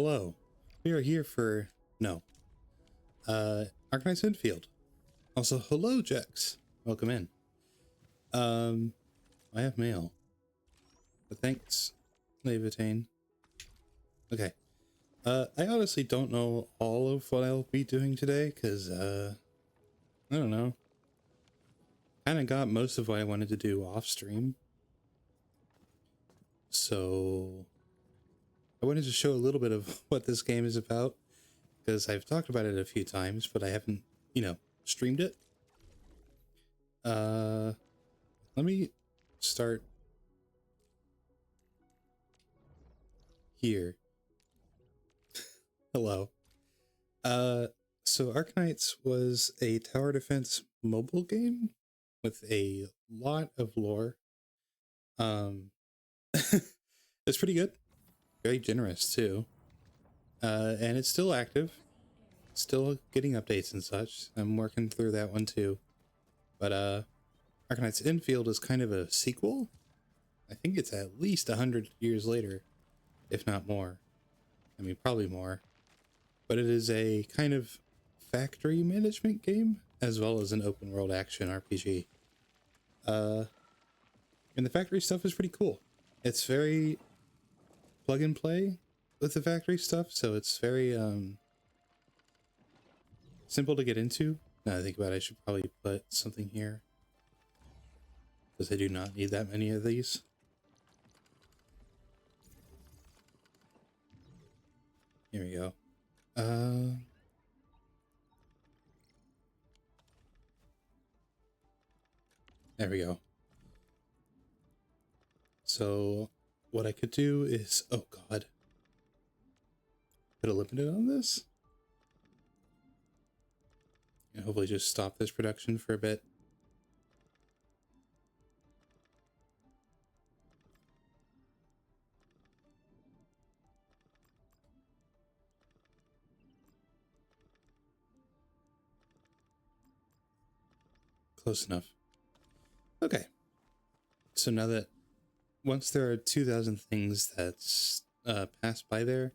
Hello. We are here for Arknights Endfield. Also, hello, Jex. Welcome in. I have mail. But thanks, Levitain. Okay. I honestly don't know all of what I'll be doing today, because, I don't know. Kinda got most of what I wanted to do off stream. So, I wanted to show a little bit of what this game is about, because I've talked about it a few times, but I haven't, streamed it. Let me start here. Hello. So Arknights was a tower defense mobile game with a lot of lore. It's pretty good. Very generous too. And it's still active. Still getting updates and such. I'm working through that one too. But Arknights Endfield is kind of a sequel. I think it's at least 100 years later, if not more. I mean, probably more. But it is a kind of factory management game, as well as an open world action RPG. And the factory stuff is pretty cool. It's very plug and play with the factory stuff, so it's very simple to get into. Now I think about it, I should probably put something here, because I do not need that many of these. Here we go. There we go. So what I could do is, oh god, put a limit on this and hopefully just stop this production for a bit. Close enough. Okay. So now that once there are 2,000 things that's passed by there,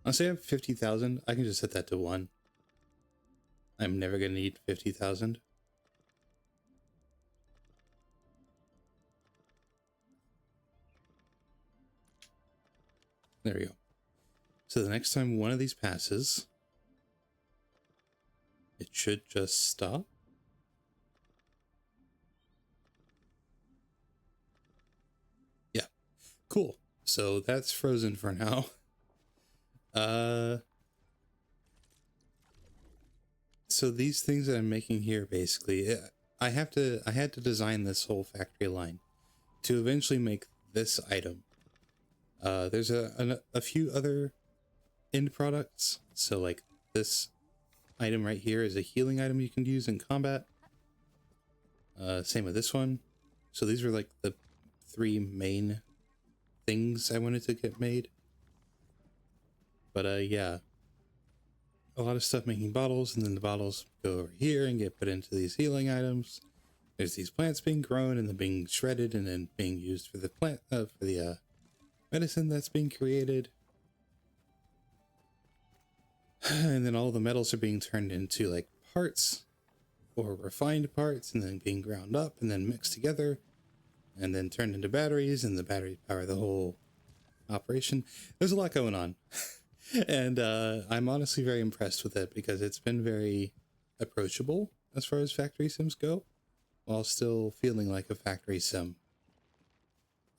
I'll say I have 50,000. I can just set that to 1. I'm never going to need 50,000. There we go. So the next time one of these passes, it should just stop. Yeah, cool. So that's frozen for now. So these things that I'm making here, basically, I had to design this whole factory line to eventually make this item. There's a few other end products. So like this item right here is a healing item you can use in combat. Same with this one. So these were like the 3 main things I wanted to get made. But yeah, a lot of stuff making bottles, and then the bottles go over here and get put into these healing items. There's these plants being grown and then being shredded and then being used for the plant for the medicine that's being created. And then all the metals are being turned into like parts or refined parts, and then being ground up and then mixed together and then turned into batteries, and the batteries power the whole operation. There's a lot going on. And I'm honestly very impressed with it, because it's been very approachable as far as factory sims go, while still feeling like a factory sim.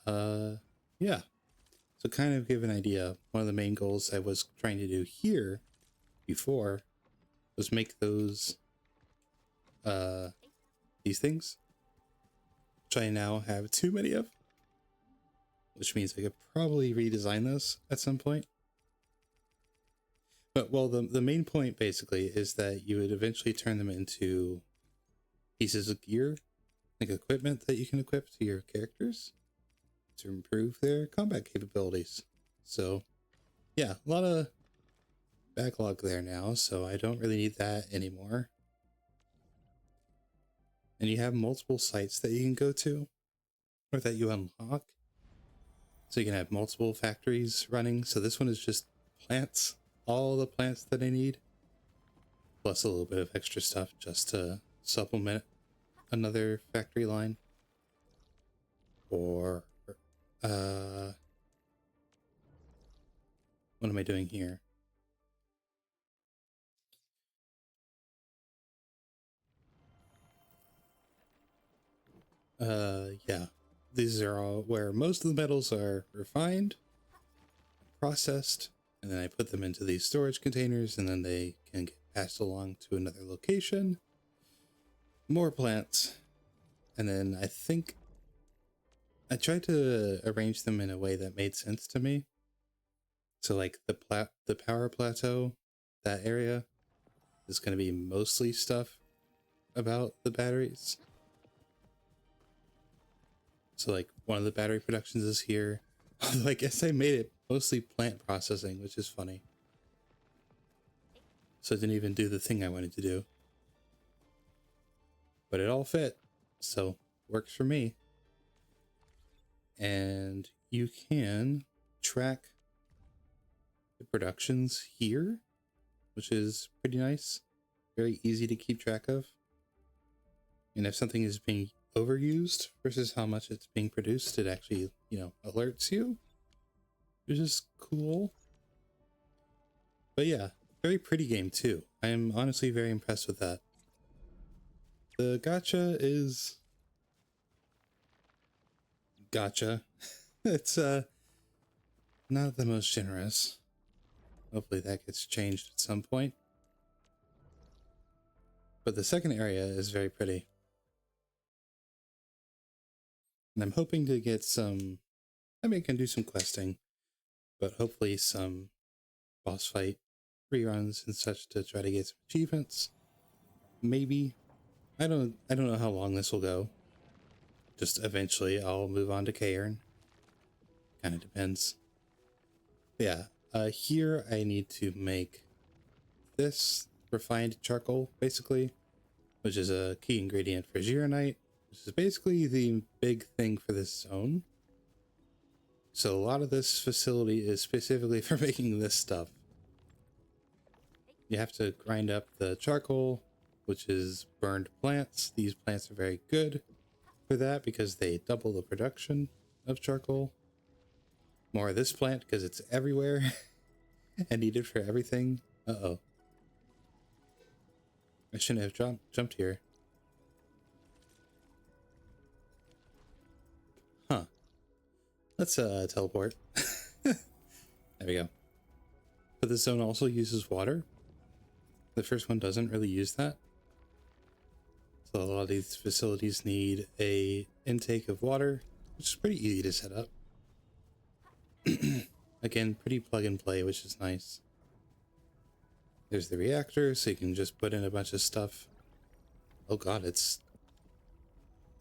Yeah. So kind of give an idea, one of the main goals I was trying to do here before was make those these things, which I now have too many of, which means I could probably redesign this at some point. But well, the main point basically is that you would eventually turn them into pieces of gear, like equipment that you can equip to your characters to improve their combat capabilities. So yeah, a lot of backlog there now, so I don't really need that anymore. And you have multiple sites that you can go to, or that you unlock. So you can have multiple factories running. So this one is just plants, all the plants that I need, plus a little bit of extra stuff just to supplement another factory line. Or, what am I doing here? Yeah, these are all where most of the metals are refined, processed, and then I put them into these storage containers, and then they can get passed along to another location. More plants, and then I think I tried to arrange them in a way that made sense to me. So like the power plateau, that area is going to be mostly stuff about the batteries. So like one of the battery productions is here. I guess I made it mostly plant processing, which is funny. So I didn't even do the thing I wanted to do. But it all fit, so works for me. And you can track the productions here, which is pretty nice. Very easy to keep track of. And if something is being overused versus how much it's being produced, it actually, you know, alerts you, which is cool. But yeah, very pretty game too. I am honestly very impressed with that. The gacha is gacha. It's not the most generous. Hopefully that gets changed at some point. But the second area is very pretty. And I'm hoping to get some, I mean, I can do some questing, but hopefully some boss fight reruns and such to try to get some achievements. Maybe. I don't know how long this will go. Just eventually I'll move on to Cairn. Kind of depends. Yeah, here I need to make this refined charcoal, basically, which is a key ingredient for Gironite, which is basically the big thing for this zone. So a lot of this facility is specifically for making this stuff. You have to grind up the charcoal, which is burned plants. These plants are very good for that because they double the production of charcoal. More of this plant because it's everywhere and needed for everything. Uh-oh. I shouldn't have jumped here. Huh. Let's teleport. There we go. But this zone also uses water. The first one doesn't really use that. So a lot of these facilities need a intake of water, which is pretty easy to set up. Again, pretty plug and play, which is nice. There's the reactor, so you can just put in a bunch of stuff. Oh god, it's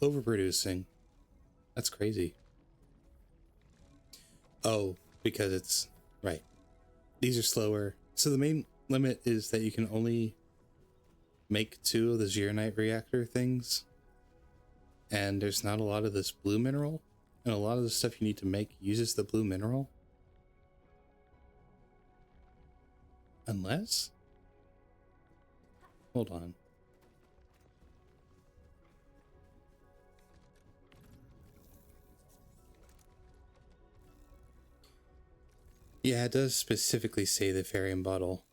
overproducing. That's crazy. Oh, because it's... right. These are slower. So the main limit is that you can only make 2 of the Gironite reactor things. And there's not a lot of this blue mineral. And a lot of the stuff you need to make uses the blue mineral. Unless... hold on. Yeah, it does specifically say the Farium bottle.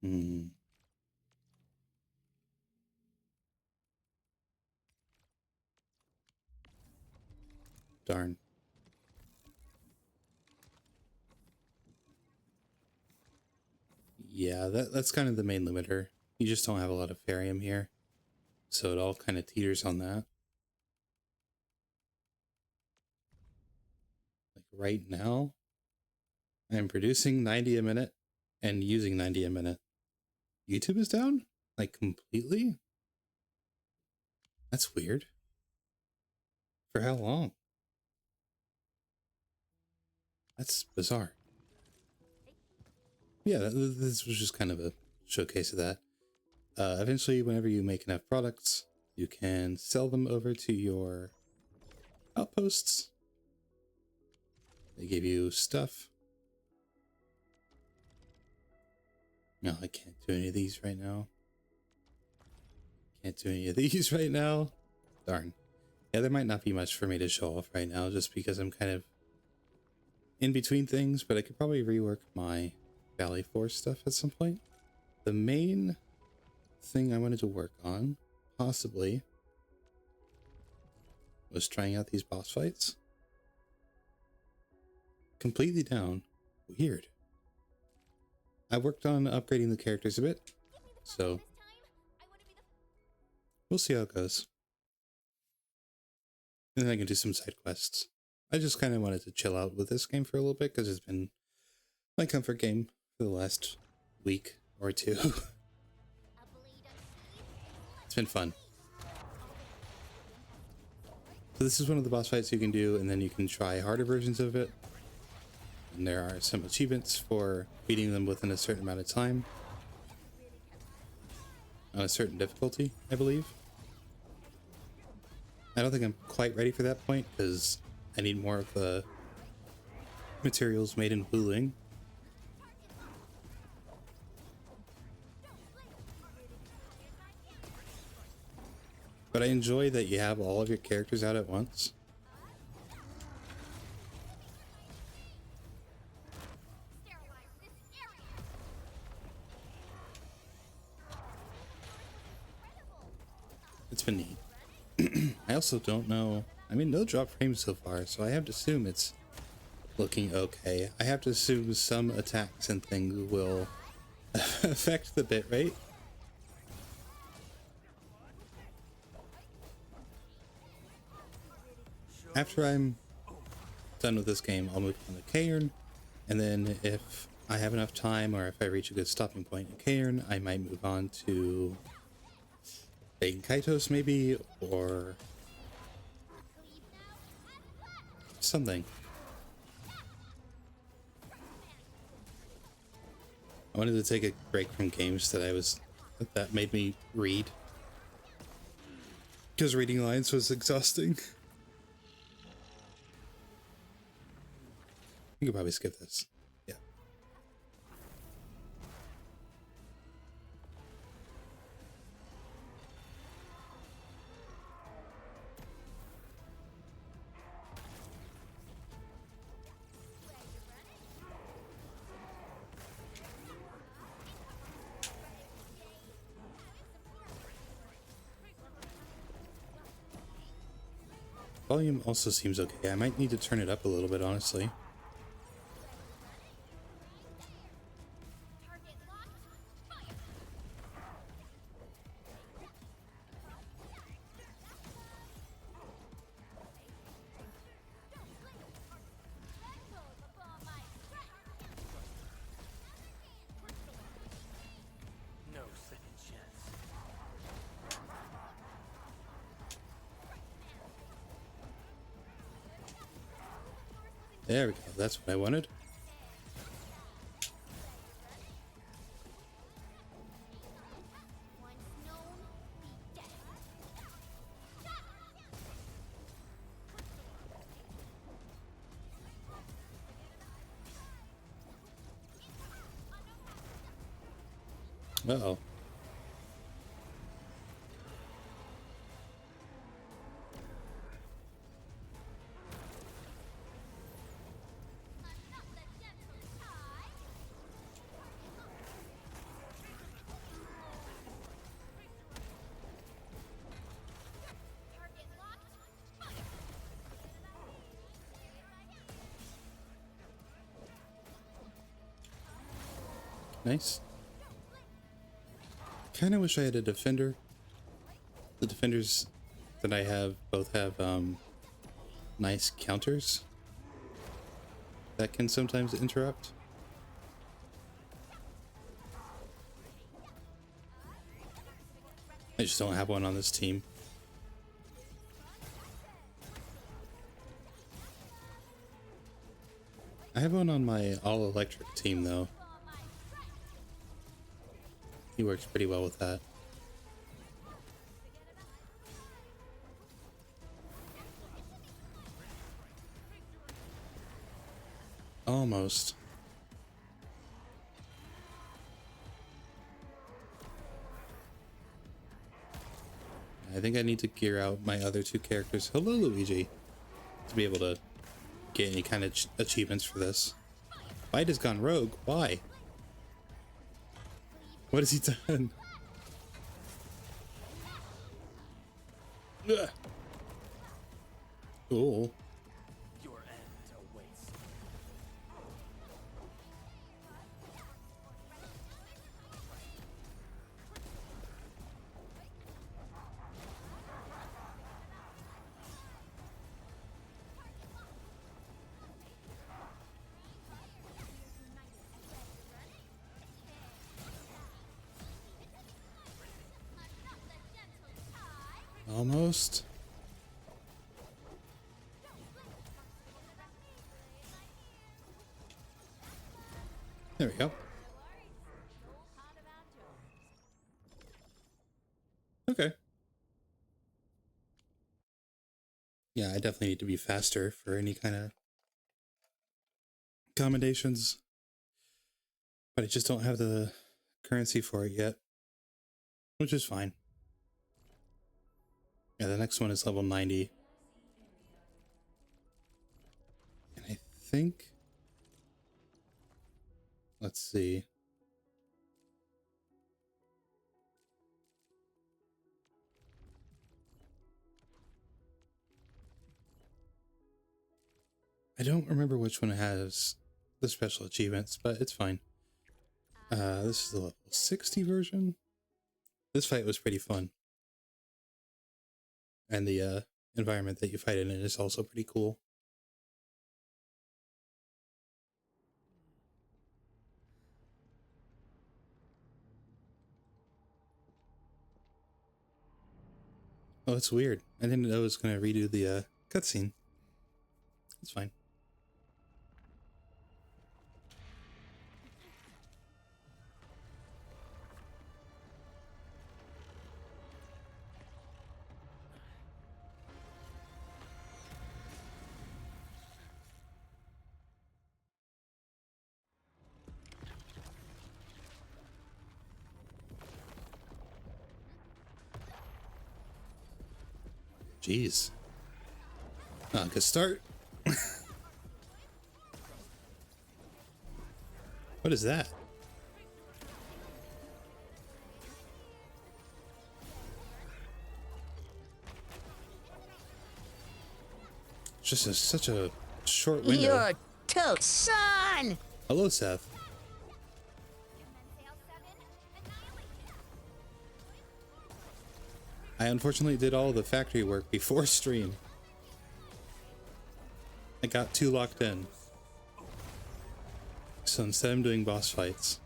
Hmm. Darn. Yeah, that's kind of the main limiter. You just don't have a lot of Farium here. So it all kind of teeters on that. Like right now, I'm producing 90 a minute and using 90 a minute. YouTube is down? Like completely? That's weird. For how long? That's bizarre. Yeah, this was just kind of a showcase of that. Eventually, whenever you make enough products, you can sell them over to your outposts. They give you stuff. No, I can't do any of these right now. Can't do any of these right now. Darn. Yeah, there might not be much for me to show off right now just because I'm kind of in between things, but I could probably rework my Valley Force stuff at some point. The main thing I wanted to work on, possibly, was trying out these boss fights. Completely down. Weird. I worked on upgrading the characters a bit, so we'll see how it goes. And then I can do some side quests. I just kind of wanted to chill out with this game for a little bit because it's been my comfort game for the last week or two. It's been fun. So this is one of the boss fights you can do, and then you can try harder versions of it. And there are some achievements for beating them within a certain amount of time. On a certain difficulty, I believe. I don't think I'm quite ready for that point, because I need more of the materials made in Booling. But I enjoy that you have all of your characters out at once. It's been neat. I also don't know. I mean, no drop frames so far, so I have to assume it's looking okay. I have to assume some attacks and things will affect the bitrate. After I'm done with this game, I'll move on to Cairn, and then if I have enough time or if I reach a good stopping point in Cairn, I might move on to Kaitos maybe, or something. I wanted to take a break from games that made me read, because reading lines was exhausting. You could probably skip this. Yeah. Volume also seems okay. I might need to turn it up a little bit, honestly. There we go. That's what I wanted. Uh-oh. Nice. Kind of wish I had a defender. The defenders that I have both have nice counters that can sometimes interrupt. I just don't have one on this team. I have one on my all-electric team, though. He works pretty well with that. Almost. I think I need to gear out my other two characters. Hello, Luigi. To be able to get any kind of achievements for this. Fight has gone rogue. Why? What has he done? Ugh. Cool. Your end awaits. Almost. There we go. Okay. Yeah, I definitely need to be faster for any kind of accommodations. But I just don't have the currency for it yet. Which is fine. Yeah, the next one is level 90. And I think... Let's see. I don't remember which one has the special achievements, but it's fine. This is the level 60 version. This fight was pretty fun. And the environment that you fight in is also pretty cool. Oh, it's weird. I didn't know it was going to redo the cutscene. It's fine. Jeez. Good start. What is that? Just such a short window. You're toast, son! Hello, Seth. I unfortunately did all the factory work before stream. I got too locked in. So instead I'm doing boss fights.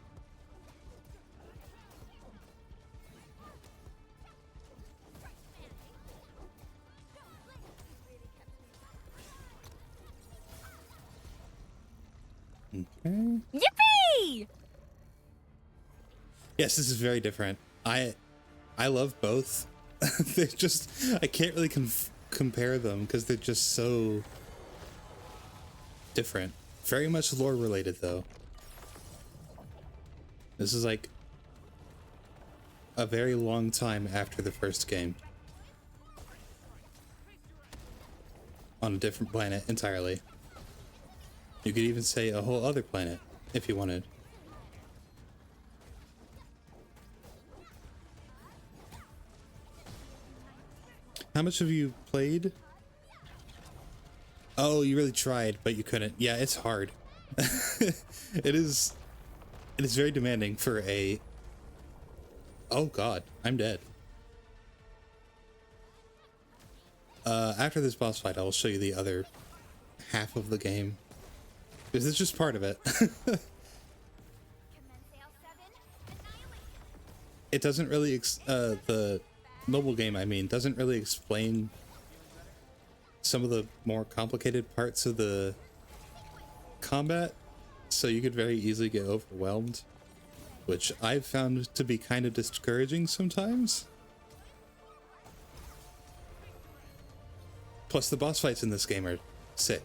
Okay. Yippee! Yes, this is very different. I love both. They're just, I can't really compare them because they're just so different. Very much lore related though. This is like a very long time after the first game. On a different planet entirely. You could even say a whole other planet if you wanted. How much have you played? Oh, you really tried, but you couldn't. Yeah, it's hard. It is very demanding for a... Oh god, I'm dead. After this boss fight, I will show you the other half of the game. Because it's just part of it. It doesn't really... the mobile game, I mean, doesn't really explain some of the more complicated parts of the combat, so you could very easily get overwhelmed, which I've found to be kind of discouraging sometimes. Plus the boss fights in this game are sick.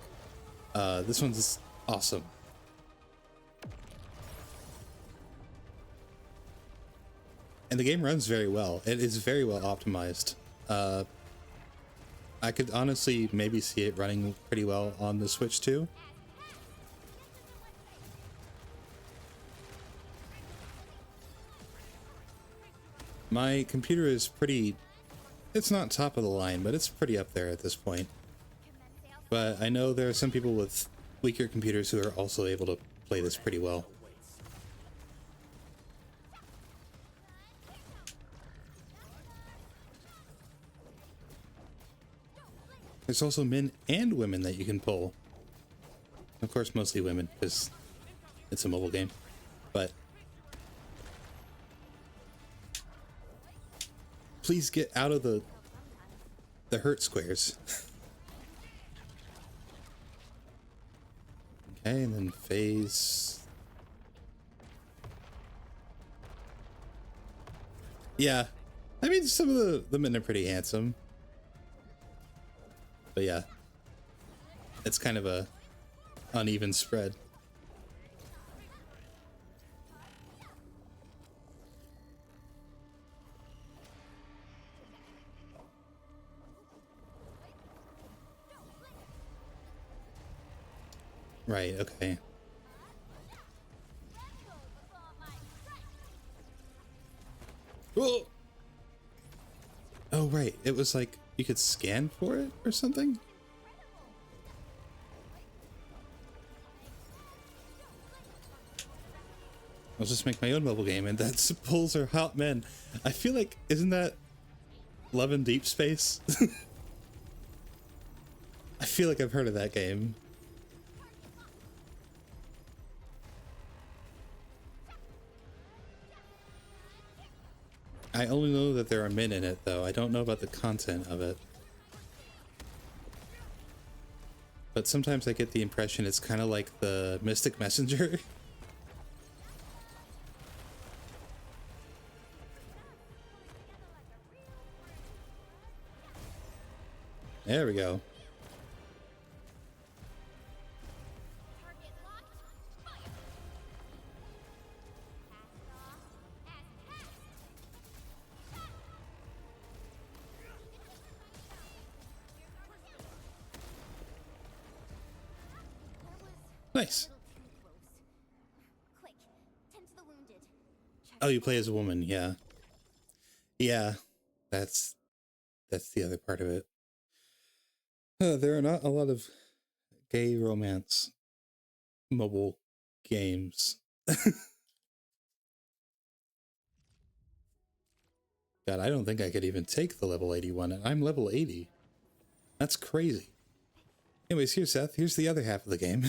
This one's awesome. And the game runs very well. It is very well optimized. I could honestly maybe see it running pretty well on the Switch too. My computer is pretty, it's not top of the line, but it's pretty up there at this point. But I know there are some people with weaker computers who are also able to play this pretty well. There's also men and women that you can pull. Of course, mostly women, because it's a mobile game. But please get out of the hurt squares. Okay, and then phase. Yeah, I mean, some of the men are pretty handsome. But yeah, it's kind of a uneven spread. Right, okay. Whoa! Oh, right. It was like you could scan for it or something? I'll just make my own mobile game, and that's pulls are hot men. I feel like, isn't that Love in Deep Space? I feel like I've heard of that game. I only know that there are men in it, though. I don't know about the content of it. But sometimes I get the impression it's kind of like the Mystic Messenger. There we go. Nice. Oh, you play as a woman, yeah. Yeah, that's the other part of it. There are not a lot of gay romance mobile games. God, I don't think I could even take the level 81, and I'm level 80. That's crazy. Anyways, here, Seth, here's the other half of the game.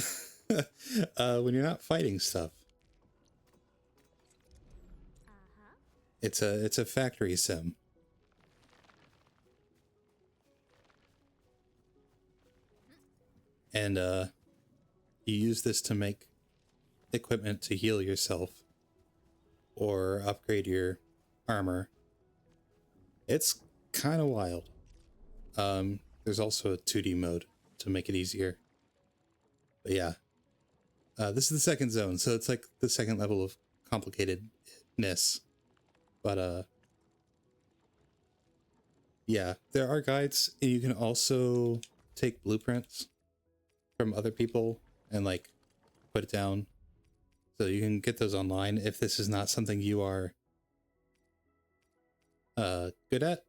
When you're not fighting stuff. It's a factory sim. And you use this to make equipment to heal yourself or upgrade your armor. It's kind of wild. There's also a 2D mode to make it easier. But yeah. This is the second zone, so it's like the second level of complicatedness. But yeah, there are guides, and you can also take blueprints from other people and like put it down. So you can get those online if this is not something you are good at.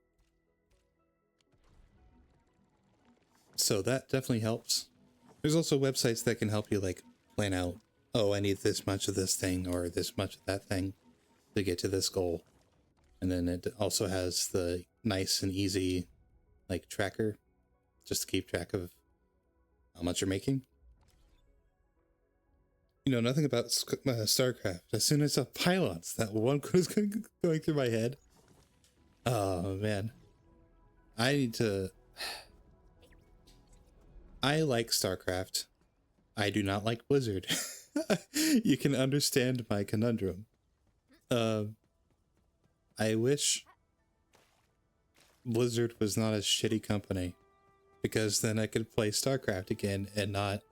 So that definitely helps. There's also websites that can help you like plan out, oh, I need this much of this thing or this much of that thing to get to this goal. And then it also has the nice and easy like tracker just to keep track of how much you're making. You know nothing about StarCraft. As soon as I saw pylons, that one was going through my head. Oh man, I need to. I like StarCraft. I do not like Blizzard. You can understand my conundrum. I wish Blizzard was not a shitty company, because then I could play StarCraft again and not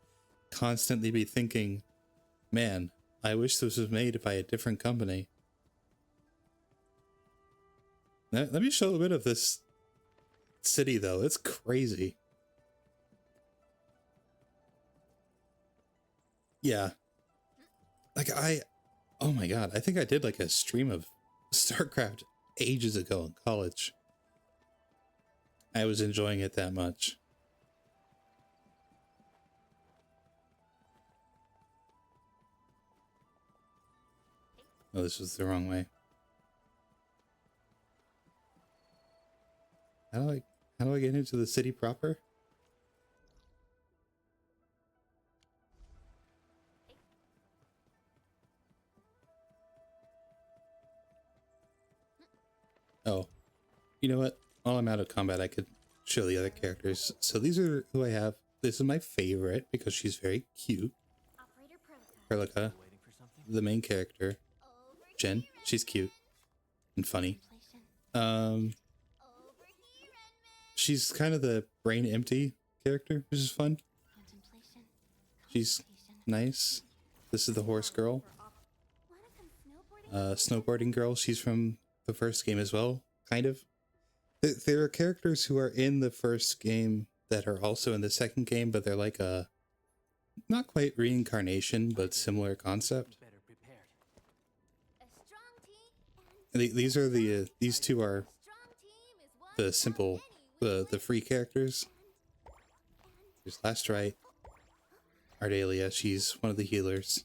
constantly be thinking, man, I wish this was made by a different company. Let me show a bit of this city, though. It's crazy. Yeah. Like, oh my god, I think I did like a stream of StarCraft ages ago in college. I was enjoying it that much. Oh, this was the wrong way. How do I get into the city proper? Oh, you know what? While I'm out of combat, I could show the other characters. So these are who I have. This is my favorite because she's very cute. Perlica, the main character. Jen, she's cute and funny. She's kind of the brain empty character, which is fun. She's nice. This is the horse girl. Snowboarding girl. She's from the first game as well, kind of. There are characters who are in the first game that are also in the second game, but they're like a not quite reincarnation, but similar concept. These are these two are the simple, the free characters. There's Last Right, Ardelia. She's one of the healers.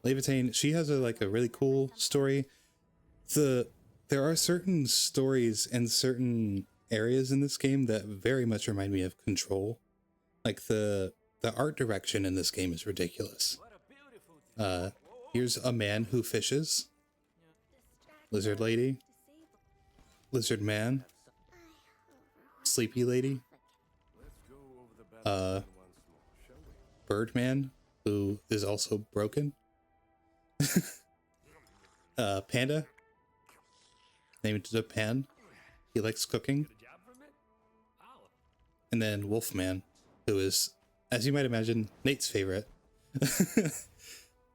Levitane. She has a really cool story. There are certain stories and certain areas in this game that very much remind me of Control. Like the art direction in this game is ridiculous. Here's a man who fishes. Lizard lady. Lizard man. Sleepy lady. Bird man, who is also broken. Panda. Named Japan. He likes cooking. And then Wolfman, who is, as you might imagine, Nate's favorite.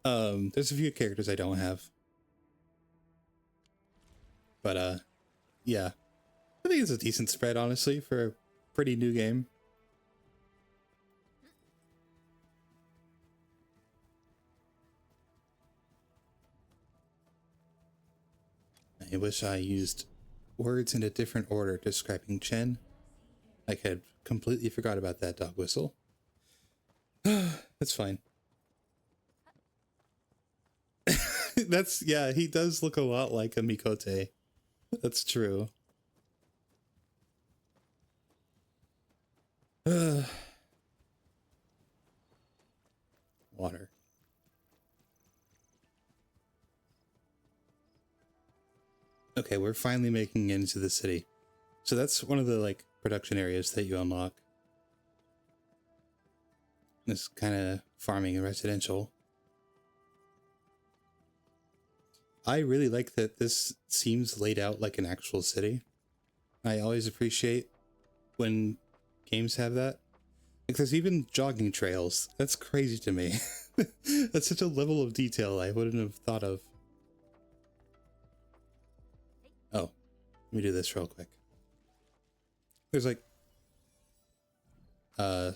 There's a few characters I don't have. But, yeah. I think it's a decent spread, honestly, for a pretty new game. I wish I used words in a different order describing Chen. I had completely forgot about that dog whistle. That's fine. Yeah, he does look a lot like a Mikote. That's true. Water. Okay, we're finally making it into the city. So that's one of the production areas that you unlock. This kind of farming and residential. I really like that this seems laid out like an actual city. I always appreciate when games have that. Like there's even jogging trails. That's crazy to me. That's such a level of detail I wouldn't have thought of. Oh, let me do this real quick. There's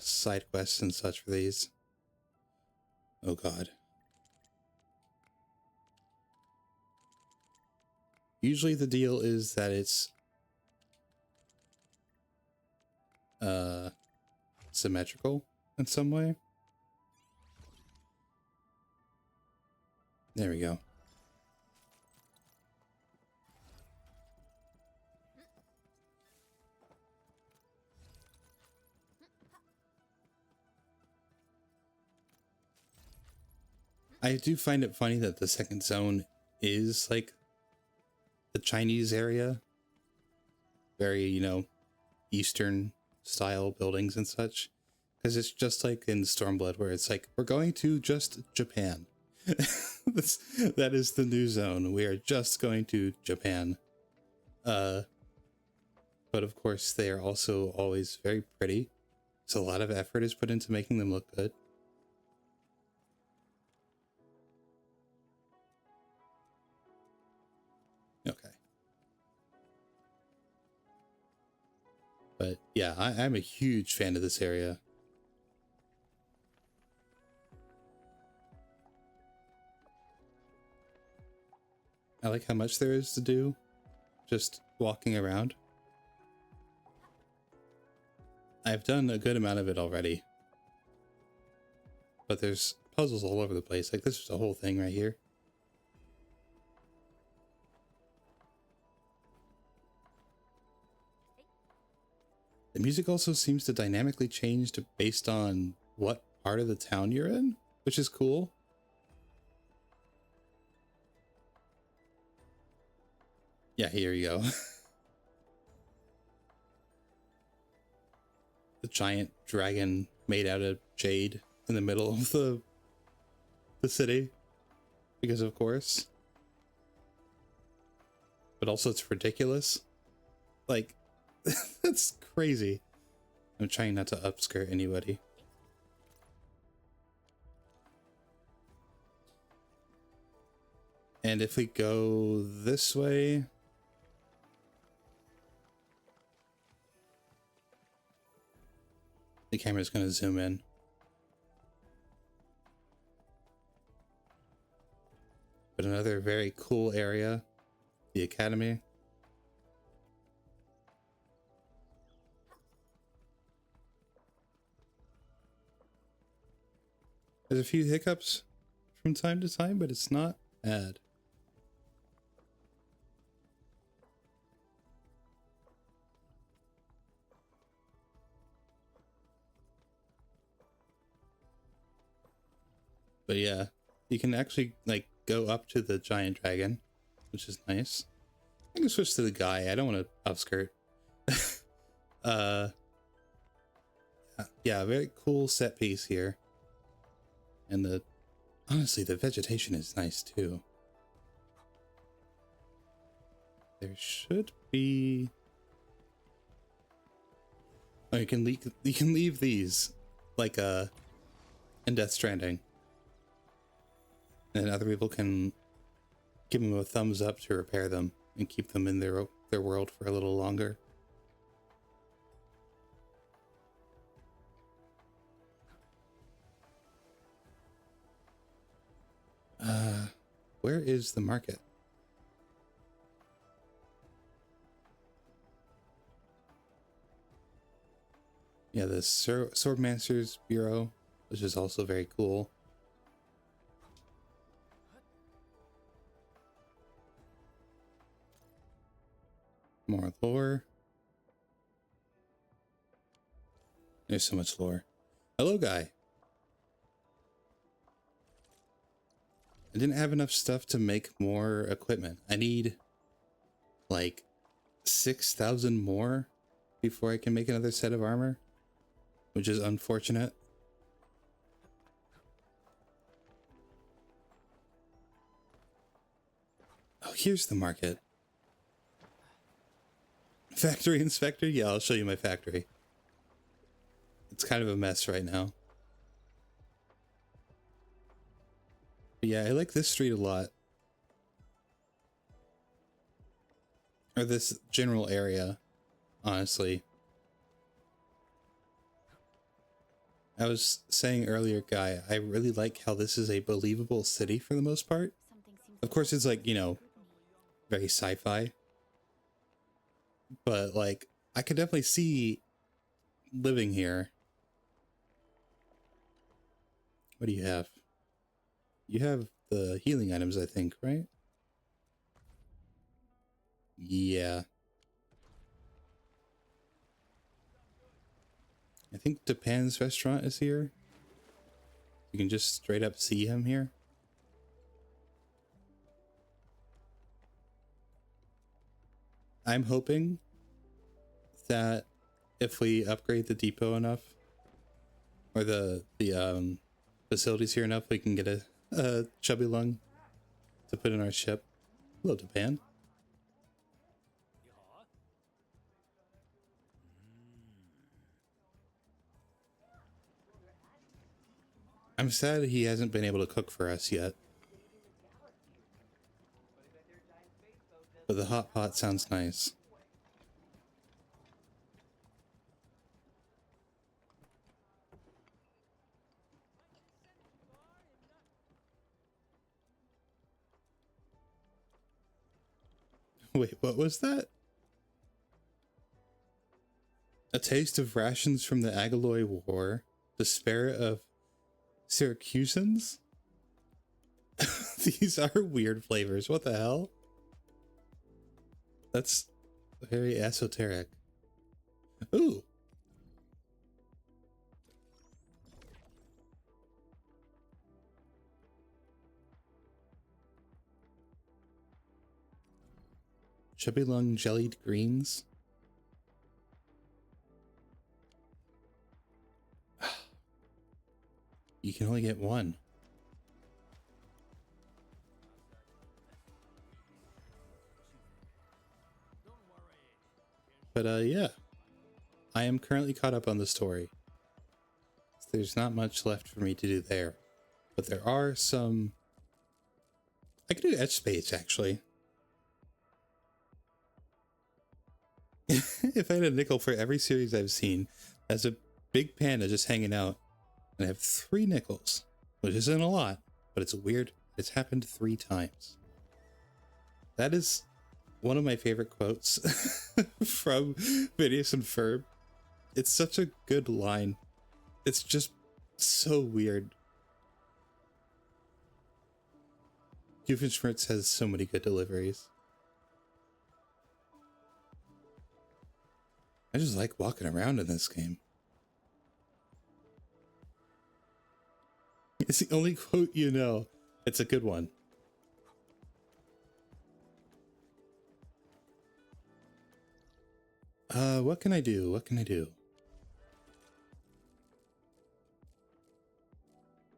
side quests and such for these. Oh god. Usually the deal is that it's symmetrical in some way. There we go. I do find it funny that the second zone is like the Chinese area. Very, Eastern style buildings and such. Because it's just like in Stormblood where it's like, we're going to just Japan. That is the new zone. We are just going to Japan. But of course they are also always very pretty. So a lot of effort is put into making them look good. Okay. Yeah, I'm a huge fan of this area. I like how much there is to do just walking around. I've done a good amount of it already, but there's puzzles all over the place. Like, this is a whole thing right here. The music also seems to dynamically change based on what part of the town you're in, which is cool. Yeah, here you go. The giant dragon made out of jade in the middle of the city, because of course. But also it's ridiculous. Like, that's crazy. I'm trying not to upskirt anybody. And if we go this way, the camera's going to zoom in. But another very cool area, the academy. There's a few hiccups from time to time, but it's not bad. But yeah, you can actually like go up to the giant dragon, which is nice. I can switch to the guy. I don't want to upskirt. Yeah, very cool set piece here. And honestly, the vegetation is nice too. There should be. Oh, you can leave these like in Death Stranding. And other people can give them a thumbs up to repair them and keep them in their world for a little longer. Where is the market? Yeah, the Swordmaster's Bureau, which is also very cool. More lore. There's so much lore. Hello, guy. I didn't have enough stuff to make more equipment. I need like 6,000 more before I can make another set of armor, which is unfortunate. Oh, here's the market. Factory inspector? Yeah, I'll show you my factory. It's kind of a mess right now. But yeah, I like this street a lot. Or this general area, honestly. I was saying earlier, Guy, I really like how this is a believable city for the most part. Of course, it's like, you know, very sci-fi. But like, I could definitely see living here. What do you have? You have the healing items, I think, right? Yeah. I think Japan's restaurant is here. You can just straight up see him here. I'm hoping that if we upgrade the depot enough, or the facilities here enough, we can get a chubby lung to put in our ship. Hello, Japan. I'm sad he hasn't been able to cook for us yet. But the hot pot sounds nice. Wait, what was that? A taste of rations from the Agaloy War. Despair of Syracusans? These are weird flavors. What the hell? That's very esoteric. Ooh. Chubby lung jellied greens. You can only get one. But yeah. I am currently caught up on the story. There's not much left for me to do there. But there are some... I could do etch spades, actually. If I had a nickel for every series I've seen, as a big panda just hanging out, and I have 3 nickels, which isn't a lot, but it's weird. It's happened 3 times. That is one of my favorite quotes from Phineas and Ferb. It's such a good line. It's just so weird. Doofenshmirtz has so many good deliveries. I just like walking around in this game. It's the only quote you know. It's a good one. What can I do? What can I do?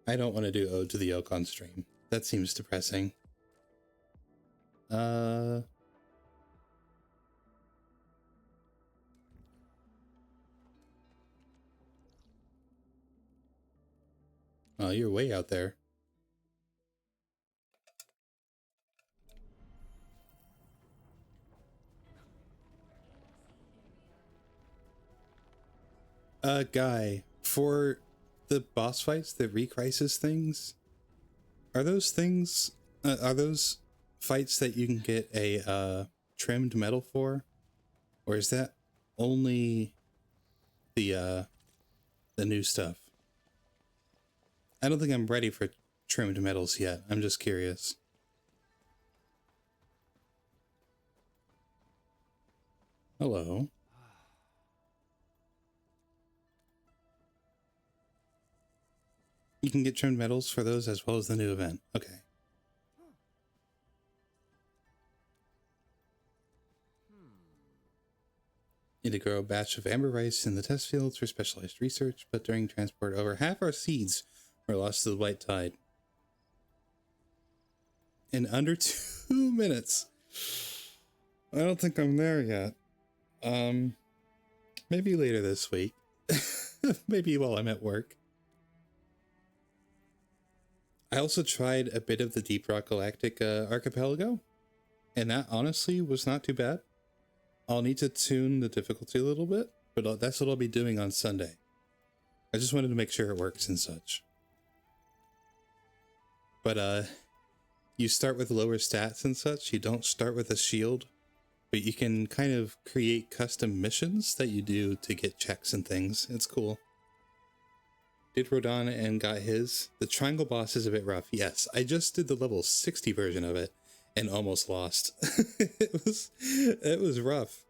I don't want to do Ode to the Oak on stream. That seems depressing. Oh, you're way out there. Guy, for the boss fights, the Recrisis things, are those things, are those fights that you can get a trimmed medal for? Or is that only the new stuff? I don't think I'm ready for trimmed medals yet. I'm just curious. Hello. You can get trimmed medals for those as well as the new event. Okay. Need to grow a batch of amber rice in the test fields for specialized research, but during transport, over half our seeds were lost to the white tide. In under 2 minutes. I don't think I'm there yet. Maybe later this week. Maybe while I'm at work. I also tried a bit of the Deep Rock Galactic Archipelago, and that honestly was not too bad. I'll need to tune the difficulty a little bit, but that's what I'll be doing on Sunday. I just wanted to make sure it works and such. But you start with lower stats and such. You don't start with a shield, but you can kind of create custom missions that you do to get checks and things. It's cool. Did Rodon and got his. The triangle boss is a bit rough. Yes, I just did the level 60 version of it and almost lost. it was rough.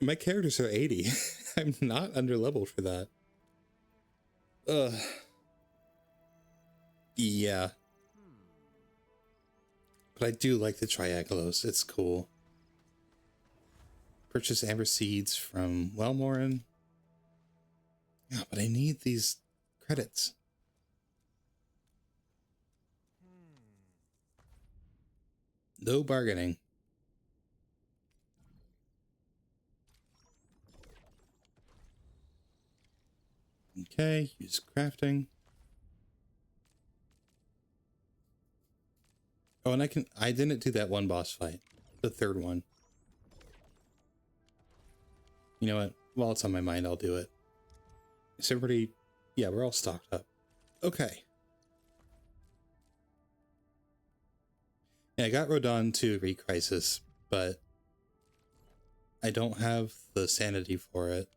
My characters are 80. I'm not under leveled for that. Yeah. But I do like the Triagalos. It's cool. Purchase amber seeds from Wellmorin. Yeah, but I need these credits. No bargaining. Okay, use crafting. Oh, and I didn't do that one boss fight. The third one. You know what? While it's on my mind, I'll do it. Is everybody... Yeah, we're all stocked up. Okay. Yeah, I got Rodon to Recrisis but I don't have the sanity for it.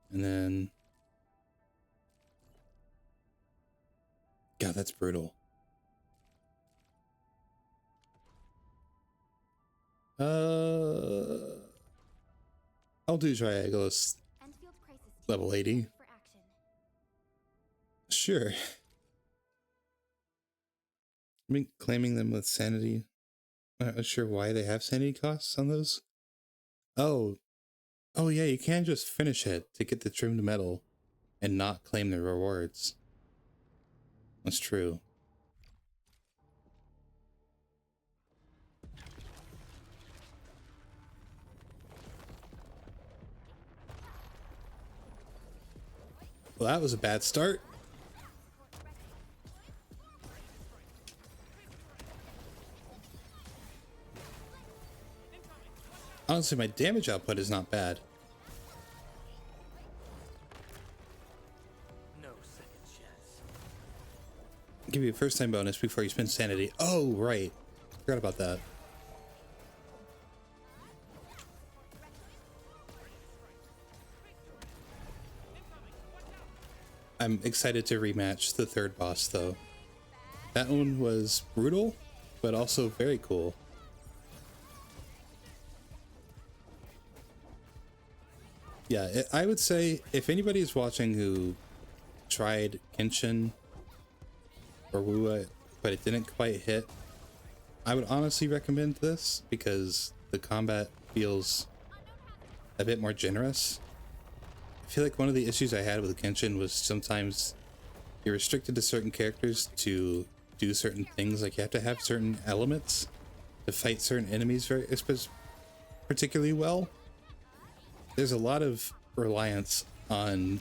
And then, God, that's brutal. I'll do Triagolas Endfield prices level 80. for action. Sure. I mean, claiming them with sanity. I'm not sure why they have sanity costs on those. Oh, yeah, you can just finish it to get the trimmed metal and not claim the rewards. That's true. Well, that was a bad start. Honestly, my damage output is not bad. No second chance. Give you a first time bonus before you spend sanity. Oh, right. Forgot about that. I'm excited to rematch the third boss, though. That one was brutal, but also very cool. Yeah, I would say if anybody is watching who tried Genshin or Wuwa, but it didn't quite hit, I would honestly recommend this because the combat feels a bit more generous. I feel like one of the issues I had with Genshin was sometimes you're restricted to certain characters to do certain things. Like you have to have certain elements to fight certain enemies particularly well. There's a lot of reliance on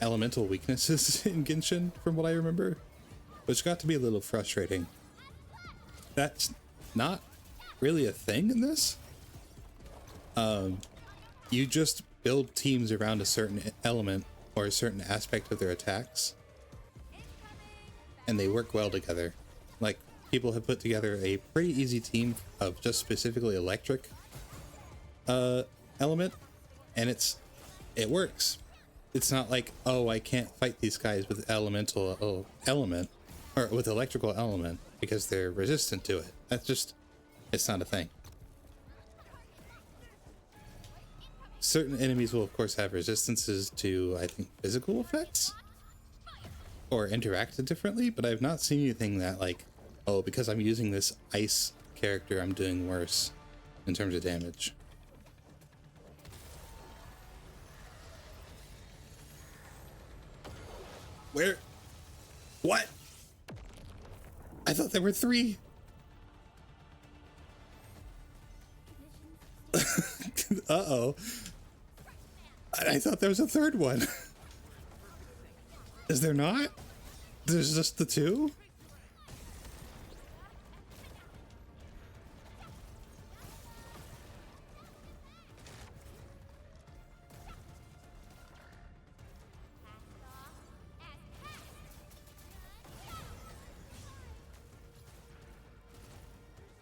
elemental weaknesses in Genshin from what I remember, which got to be a little frustrating. That's not really a thing in this. You just build teams around a certain element or a certain aspect of their attacks, and they work well together. Like, people have put together a pretty easy team of just specifically electric element, and it works. It's not like, oh, I can't fight these guys with elemental element or with electrical element because they're resistant to it. That's just, it's not a thing. Certain enemies will of course have resistances to, I think, physical effects or interact differently, but I've not seen anything that like, oh, because I'm using this ice character, I'm doing worse in terms of damage. Where? What? I thought there were 3. Uh-oh. I thought there was a third one. Is there not? There's just the 2?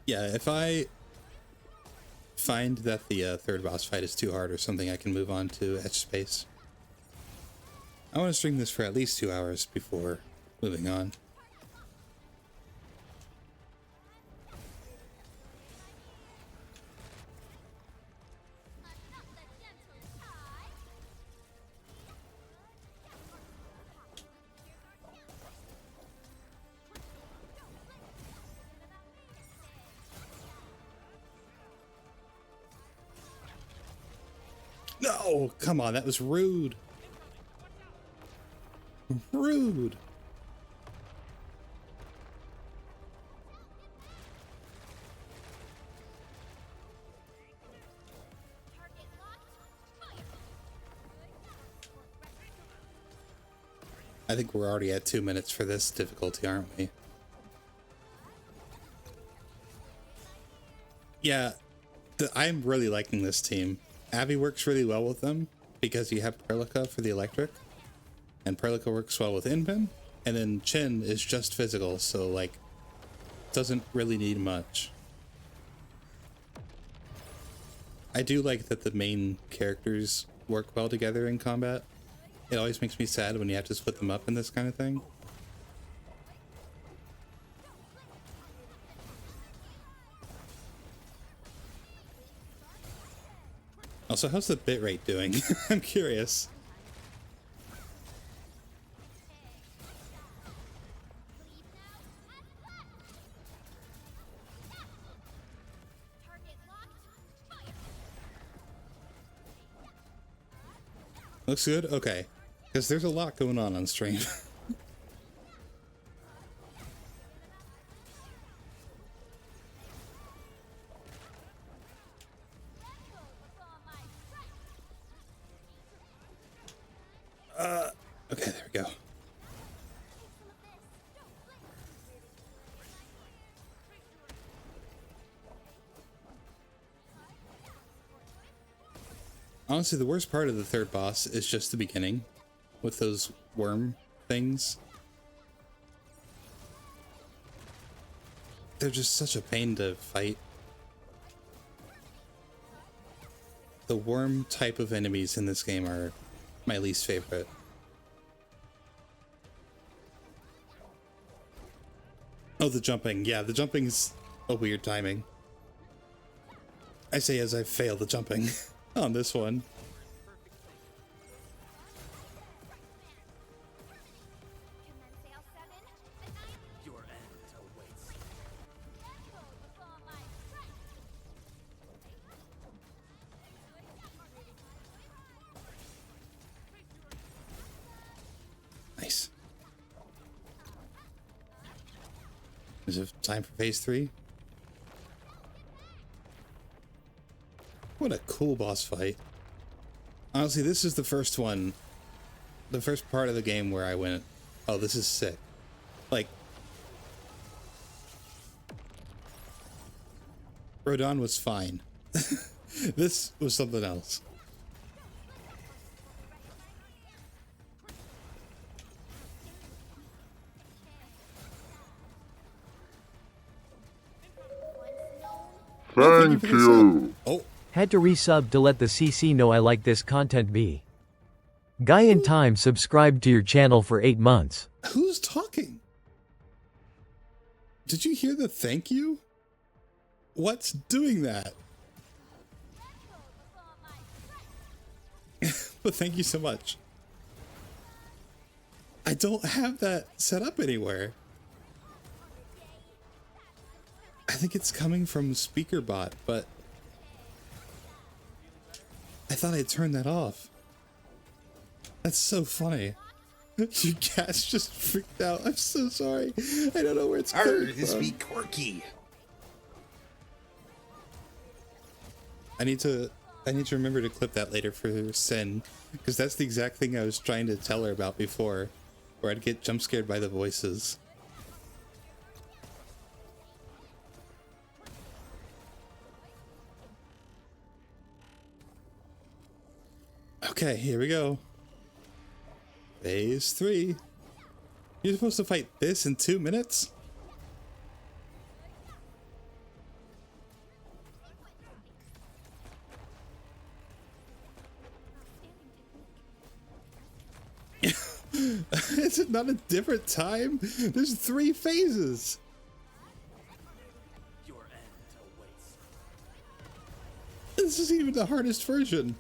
Yeah, if I find that the third boss fight is too hard or something, I can move on to Etch Space. I want to stream this for at least 2 hours before moving on. No, come on, that was rude. Rude. I think we're already at 2 minutes for this difficulty, aren't we? Yeah, I'm really liking this team. Abby works really well with them. because you have Perlica for the electric, and Perlica works well with Inpin, and then Chin is just physical, so like doesn't really need much. I do like that the main characters work well together in combat. It always makes me sad when you have to split them up in this kind of thing. Also, how's the bitrate doing? I'm curious. Looks good? Okay. Because there's a lot going on stream. Okay, there we go. Honestly, the worst part of the third boss is just the beginning with those worm things. They're just such a pain to fight. The worm type of enemies in this game are my least favorite. Oh, the jumping. Yeah, the jumping's a weird timing. I say as I fail the jumping on this one. Your end awaits. Nice. Is it time for phase 3? What a cool boss fight. Honestly, this is the first one, the first part of the game where I went, oh, this is sick. Like, Rodon was fine. This was something else. Thank you. Oh, Had to resub to let the CC know I like this content. B. Guy in Time subscribed to your channel for 8 months. who's talking? Did you hear the thank you? What's doing that? But thank you so much. I don't have that set up anywhere. I think it's coming from SpeakerBot, but I thought I'd turned that off. That's so funny. Your cat's just freaked out. I'm so sorry. I don't know where it's coming This from. be quirky. I need to remember to clip that later for Sin, because that's the exact thing I was trying to tell her about before, where I'd get jump scared by the voices. Okay, here we go. Phase 3. You're supposed to fight this in 2 minutes? Is it not a different time? There's 3 phases. Your end awaits. This isn't even the hardest version.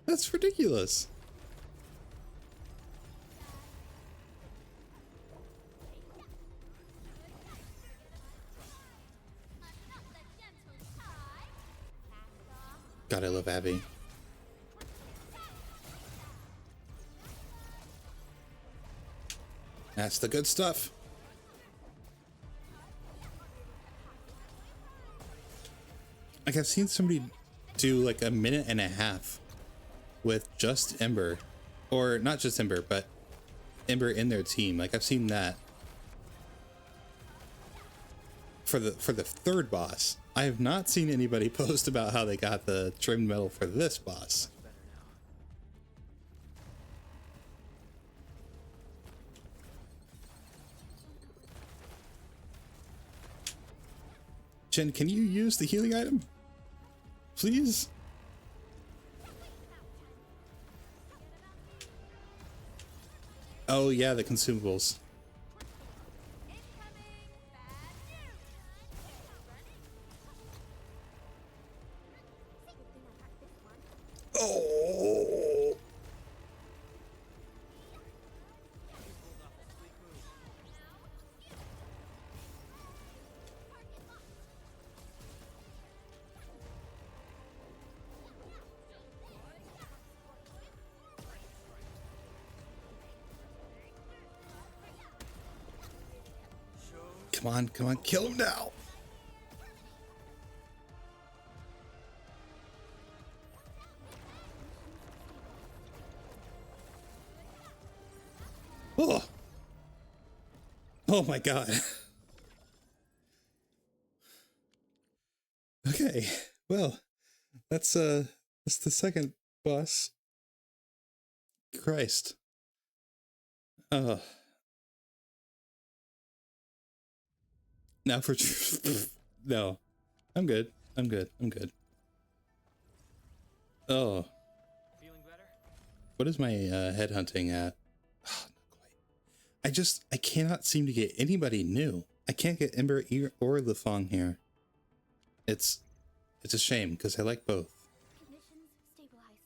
That's ridiculous. God, I love Abby. That's the good stuff. Like, I've seen somebody do like 1.5 minutes with just Ember, or not just Ember, but Ember in their team. Like, I've seen that for the third boss. I have not seen anybody post about how they got the trimmed metal for this boss. Better now. Jen, can you use the healing item? Please? Oh yeah, the consumables. Oh! Come on, kill him now! Oh! Oh my god. Okay, well, that's the second boss. Christ. Oh. Now for no, I'm good. I'm good. Oh, Feeling better? what is my head hunting at? Oh, not quite. I cannot seem to get anybody new. I can't get Ember or Lefong here. It's a shame because I like both. Conditions stabilized.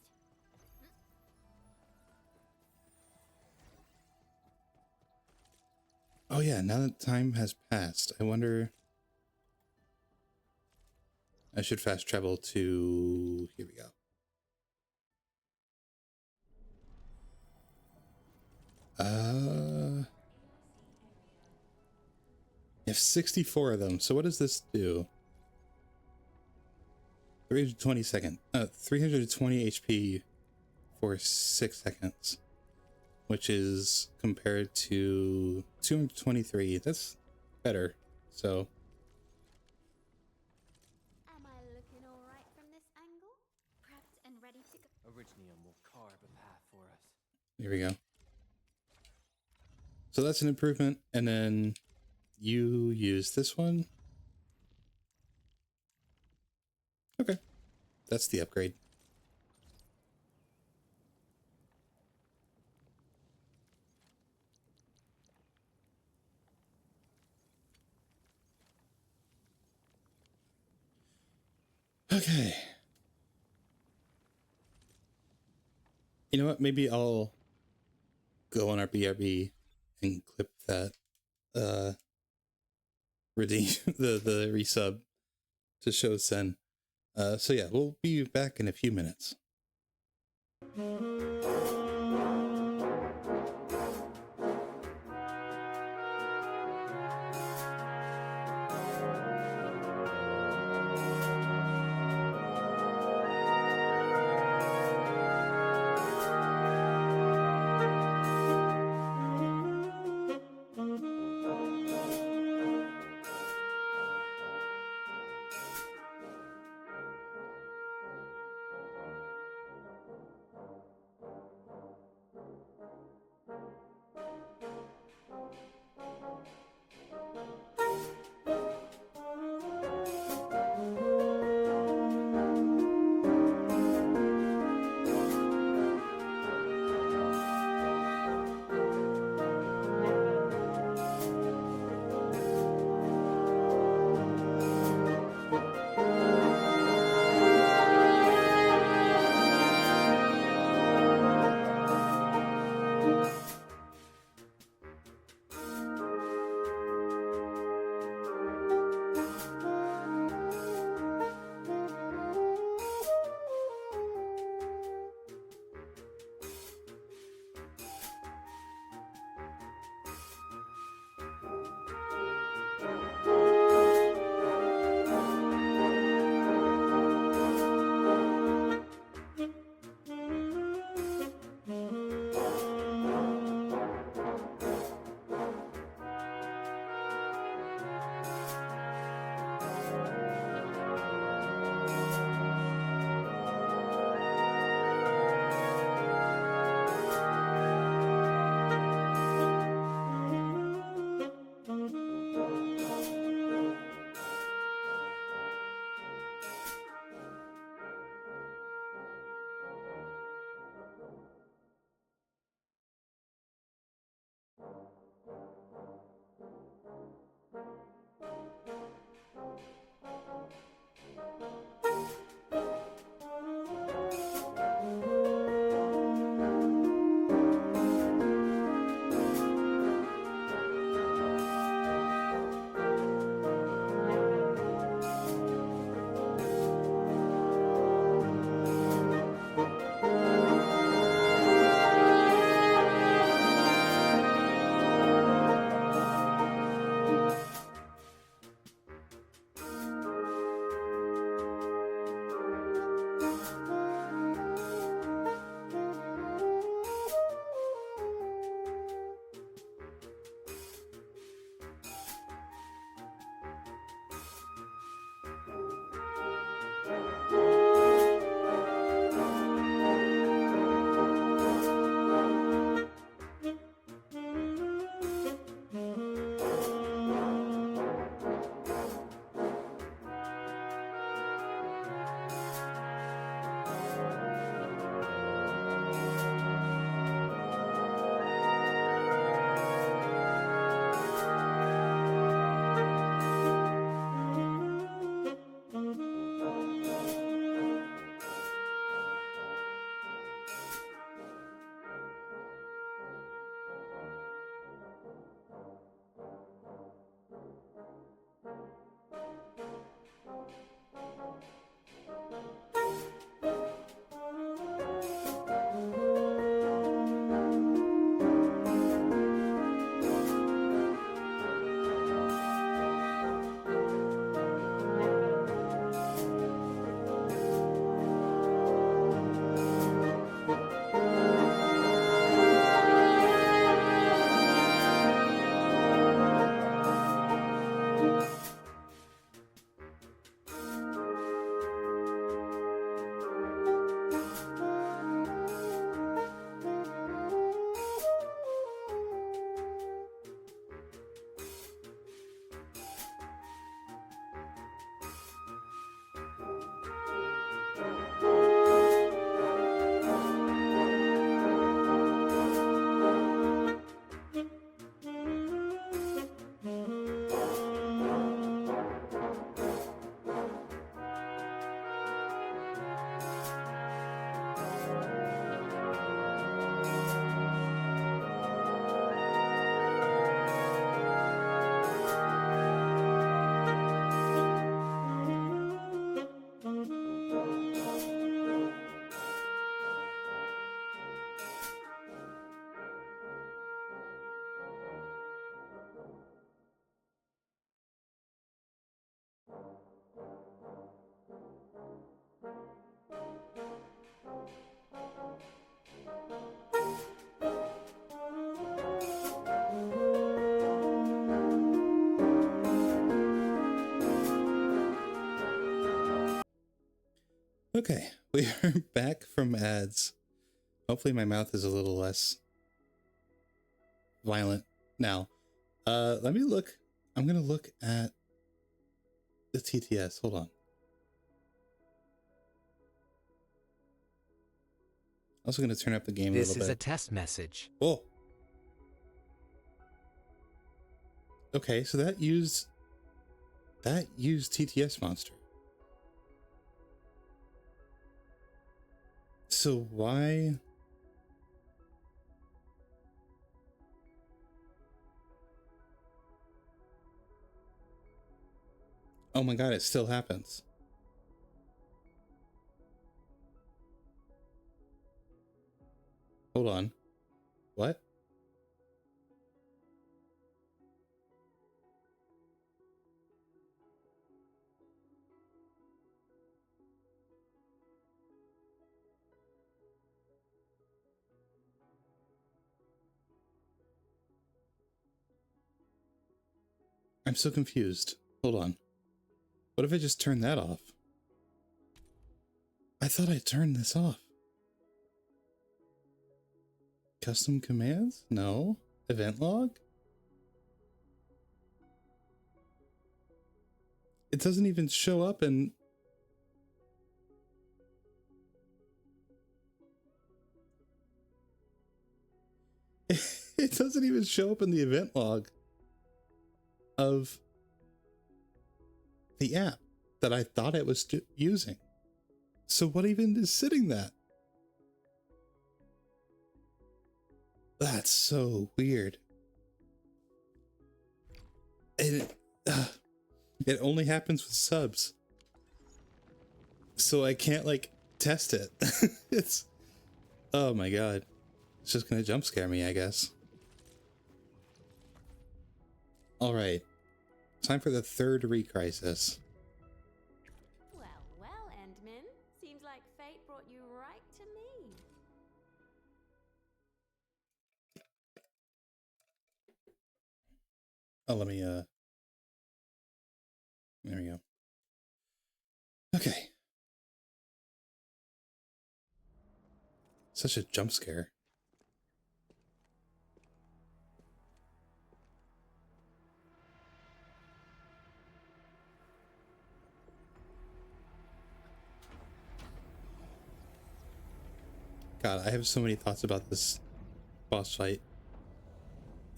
Oh yeah, now that time has passed, I wonder. I should fast travel to. Here we go. You have 64 of them. So what does this do? 320 HP for 6 seconds, which is compared to 223. That's better. So Am I looking all right from this angle? Prepped and ready to go. Originium will carve a path for us. here we go. So that's an improvement, and then you use this one. Okay, that's the upgrade. Okay. You know what? Maybe I'll go on our BRB and clip that redeem the resub to show Sen. So yeah, we'll be back in a few minutes. Okay, we are back from ads. Hopefully my mouth is a little less violent now. Let me look. I'm gonna look at the TTS. Hold on. Also gonna turn up the game a This little is a bit. test message. Oh. Okay, so that used TTS monster. So why? Oh my god, it still happens. Hold on. What? I'm so confused. Hold on. What if I just turn that off? I thought I turned this off. Custom commands? No. Event log? It doesn't even show up in... It doesn't even show up in the event log of the app that I thought it was using. So what even is sitting that? That's so weird. And it only happens with subs. So I can't like test it. It's, oh my god. It's just gonna jump scare me, I guess. Alright. Time for the third recrisis. Well, well, Endman. Seems like fate brought you right to me. Oh, let me, there we go. Okay. Such a jump scare. God, I have so many thoughts about this boss fight.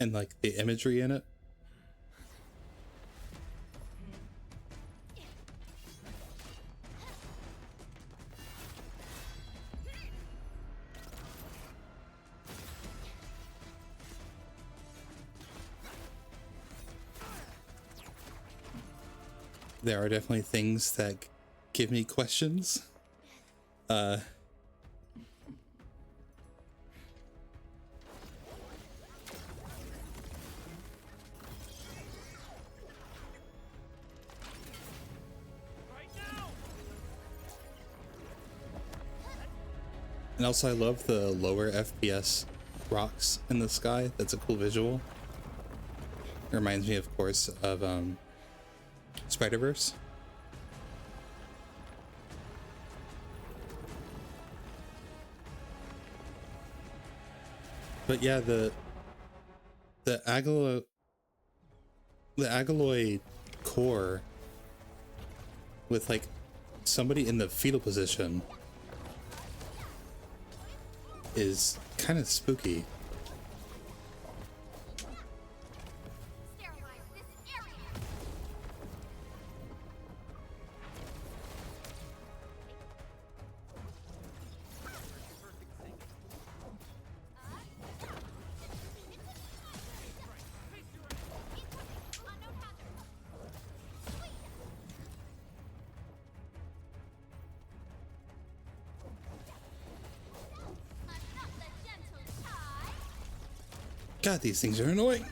And like the imagery in it. There are definitely things that give me questions. And also I love the lower FPS rocks in the sky. That's a cool visual. It reminds me, of course, of Spider-Verse. But yeah, the Agaloy core with like somebody in the fetal position is kind of spooky. Sterilize this area. God, these things are annoying.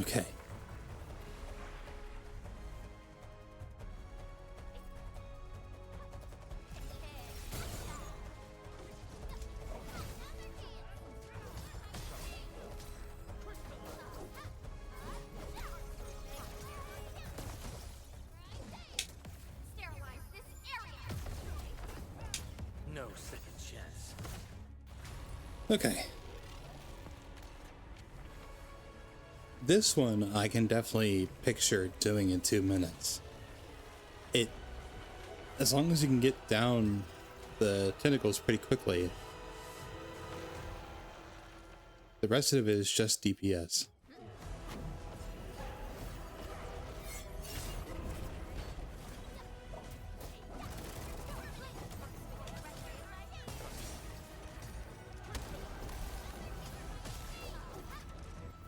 Okay. Sterilize this area. No second chance. Okay. This one I can definitely picture doing in 2 minutes. As long as you can get down the tentacles pretty quickly. The rest of it is just DPS.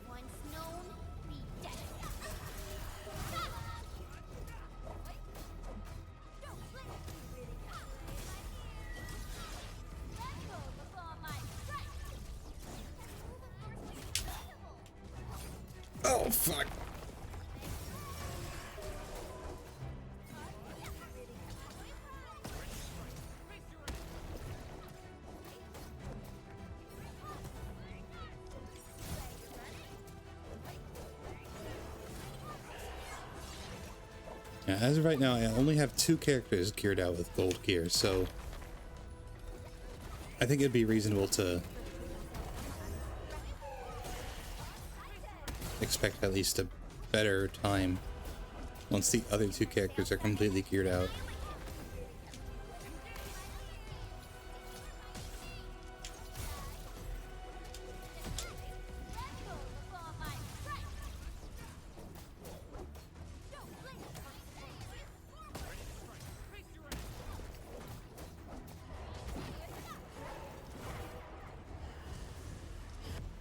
Once known, be dead. Oh, fuck. Yeah, as of right now, I only have 2 characters geared out with gold gear, so I think it'd be reasonable to expect at least a better time once the other 2 characters are completely geared out.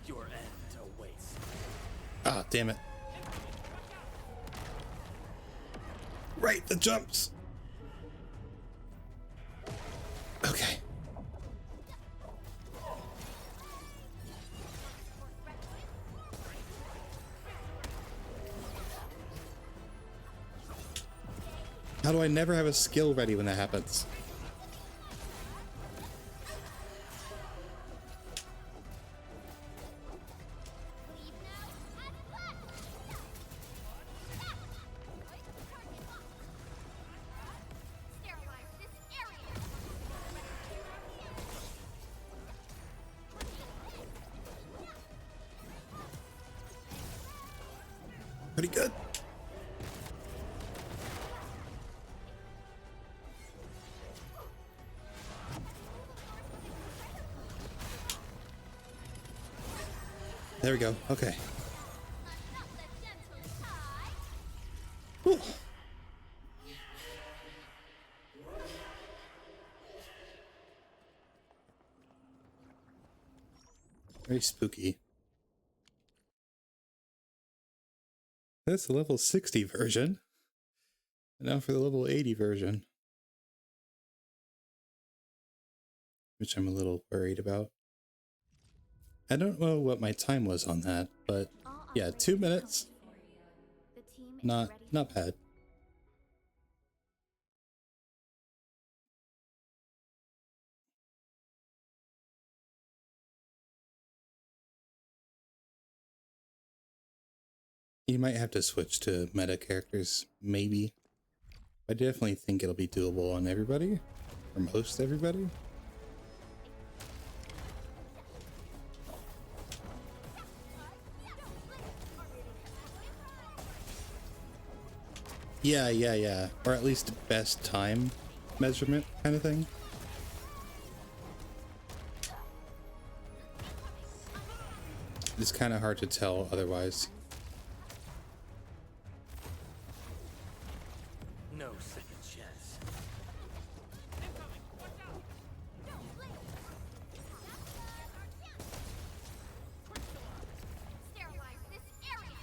Your end awaits. Ah, damn it. Right, the jumps. Okay. How do I never have a skill ready when that happens? Sterilize this area. Pretty good. There we go. Okay. Whew. Very spooky. That's the level 60 version. And now for the level 80 version, which I'm a little worried about. I don't know what my time was on that, but yeah, 2 minutes. Not bad. You might have to switch to meta characters, maybe. I definitely think it'll be doable on everybody, or most everybody. Yeah. Or at least best time measurement kind of thing. It's kind of hard to tell otherwise. No second chance. Sterilize this area.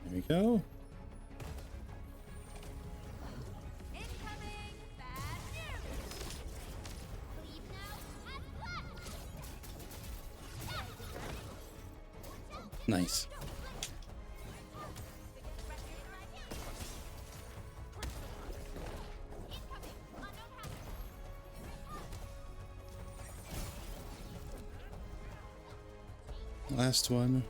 There we go. Nice. Last one.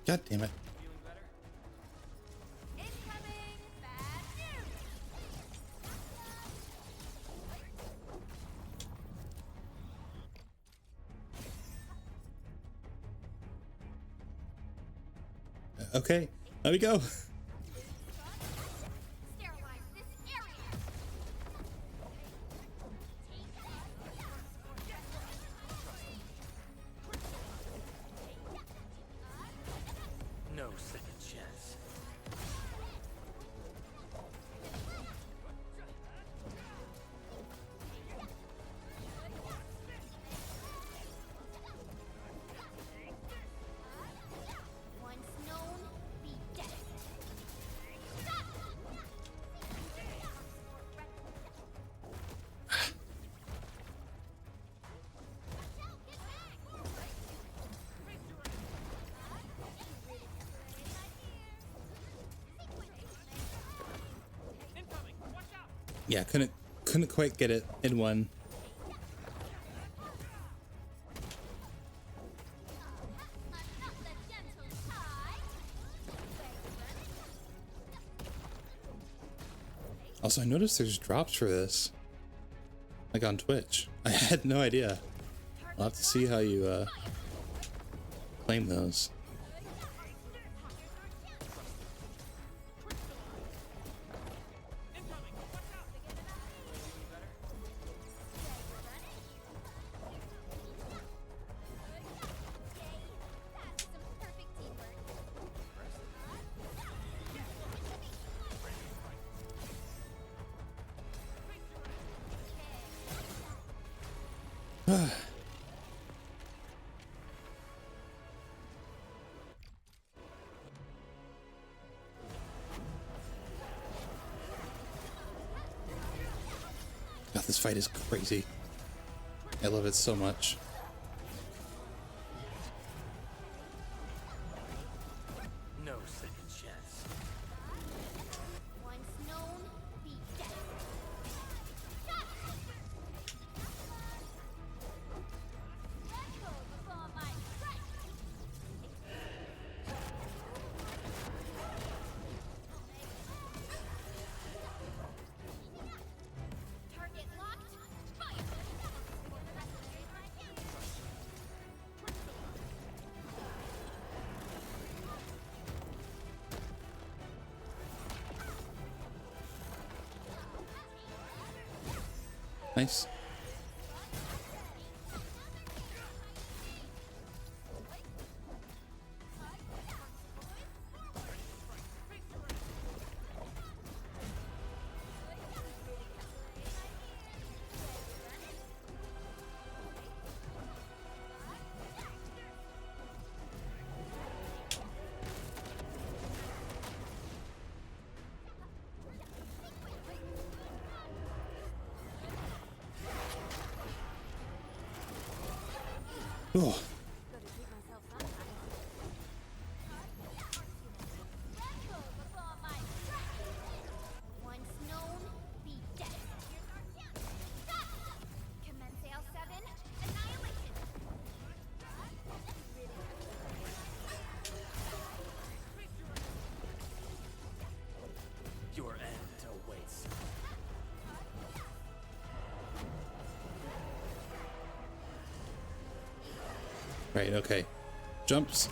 God damn it. Okay, there we go. No second chance. Once known, be dead. Yeah, couldn't quite get it in one. Also, I noticed there's drops for this, like on Twitch. I had no idea. I'll have to see how you claim those. God, this fight is crazy. I love it so much. No second chance. Once known, be dead. Let go before my strike. Target locked. Fire. Nice. Oh, Once known, be dead. Commence L7, annihilation. Your end awaits. right, okay. Jumps.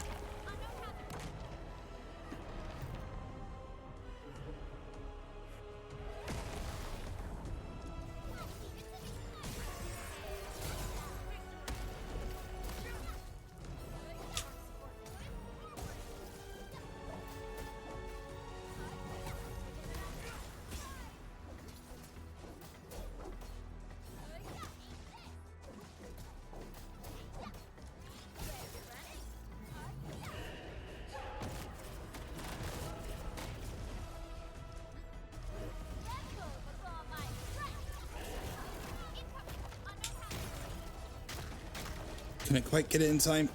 Couldn't quite get it in time.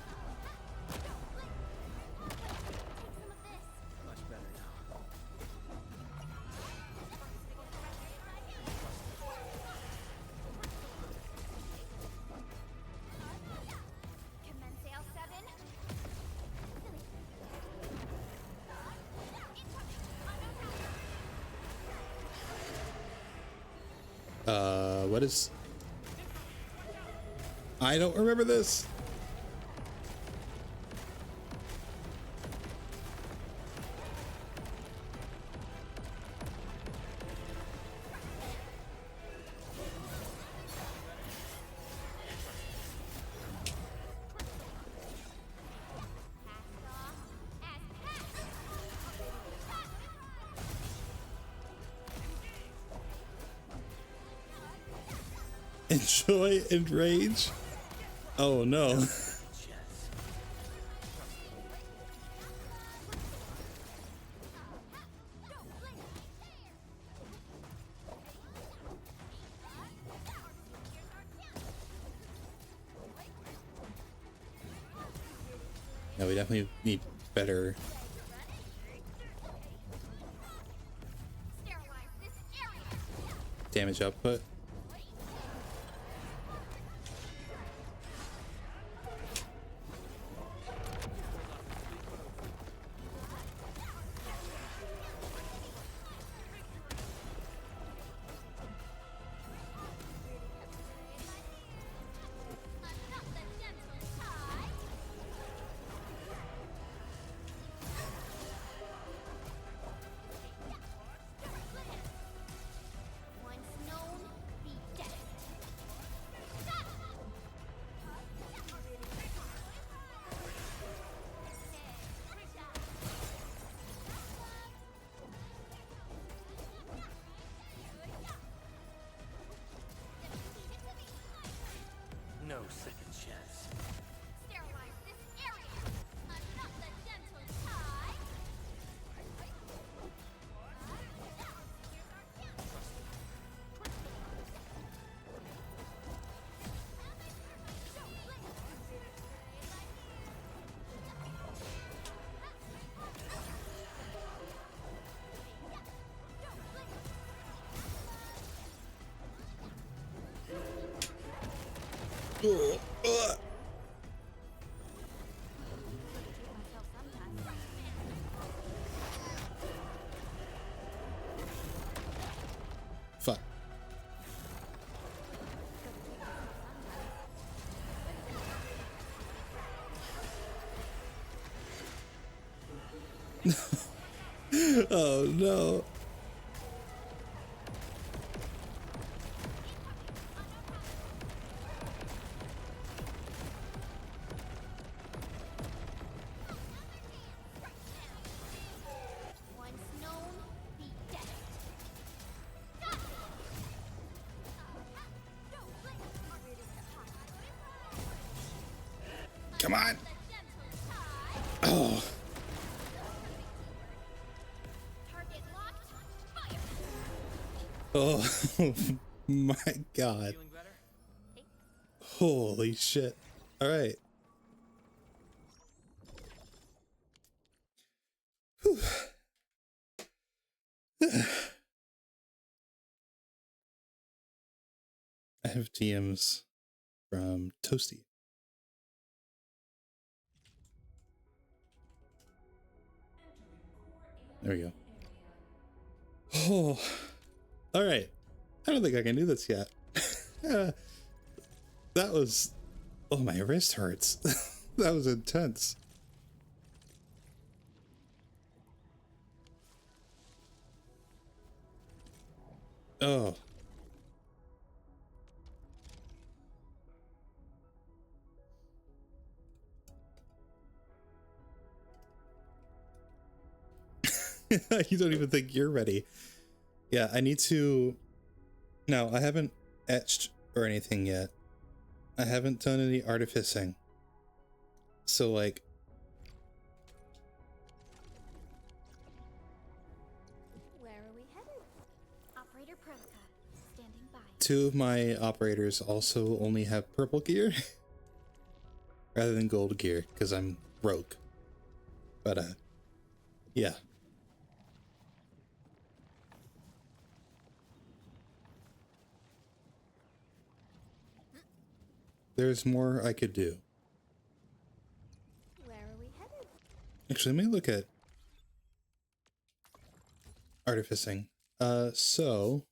Much better now. Commence L7. What is... I don't remember this. Enjoy and rage. Oh no. Chance. No, we definitely need better. Sterilize this area. Damage output. Unlock the gentle tide. Once known, be dead. No second chance. Sterilize this area. Unlock the gentle tide. Fuck. Oh no. Once known, be dead. Come on. The gentle tide. Oh. Target locked. Fire. Oh my god. Feeling better? Holy shit. All right. Whew. I have TMs from Toasty. There we go. Oh, all right. I don't think I can do this yet. That was, oh, my wrist hurts. That was intense. Oh. You don't even think you're ready. Yeah, I need to... No, I haven't etched or anything yet. I haven't done any artificing. So, like... Where are we headed? Operator Protocol, standing by. Two of my operators also only have purple gear. rather than gold gear because I'm broke. But yeah. There's more I could do. Where are we headed? Actually, let me look at artificing. So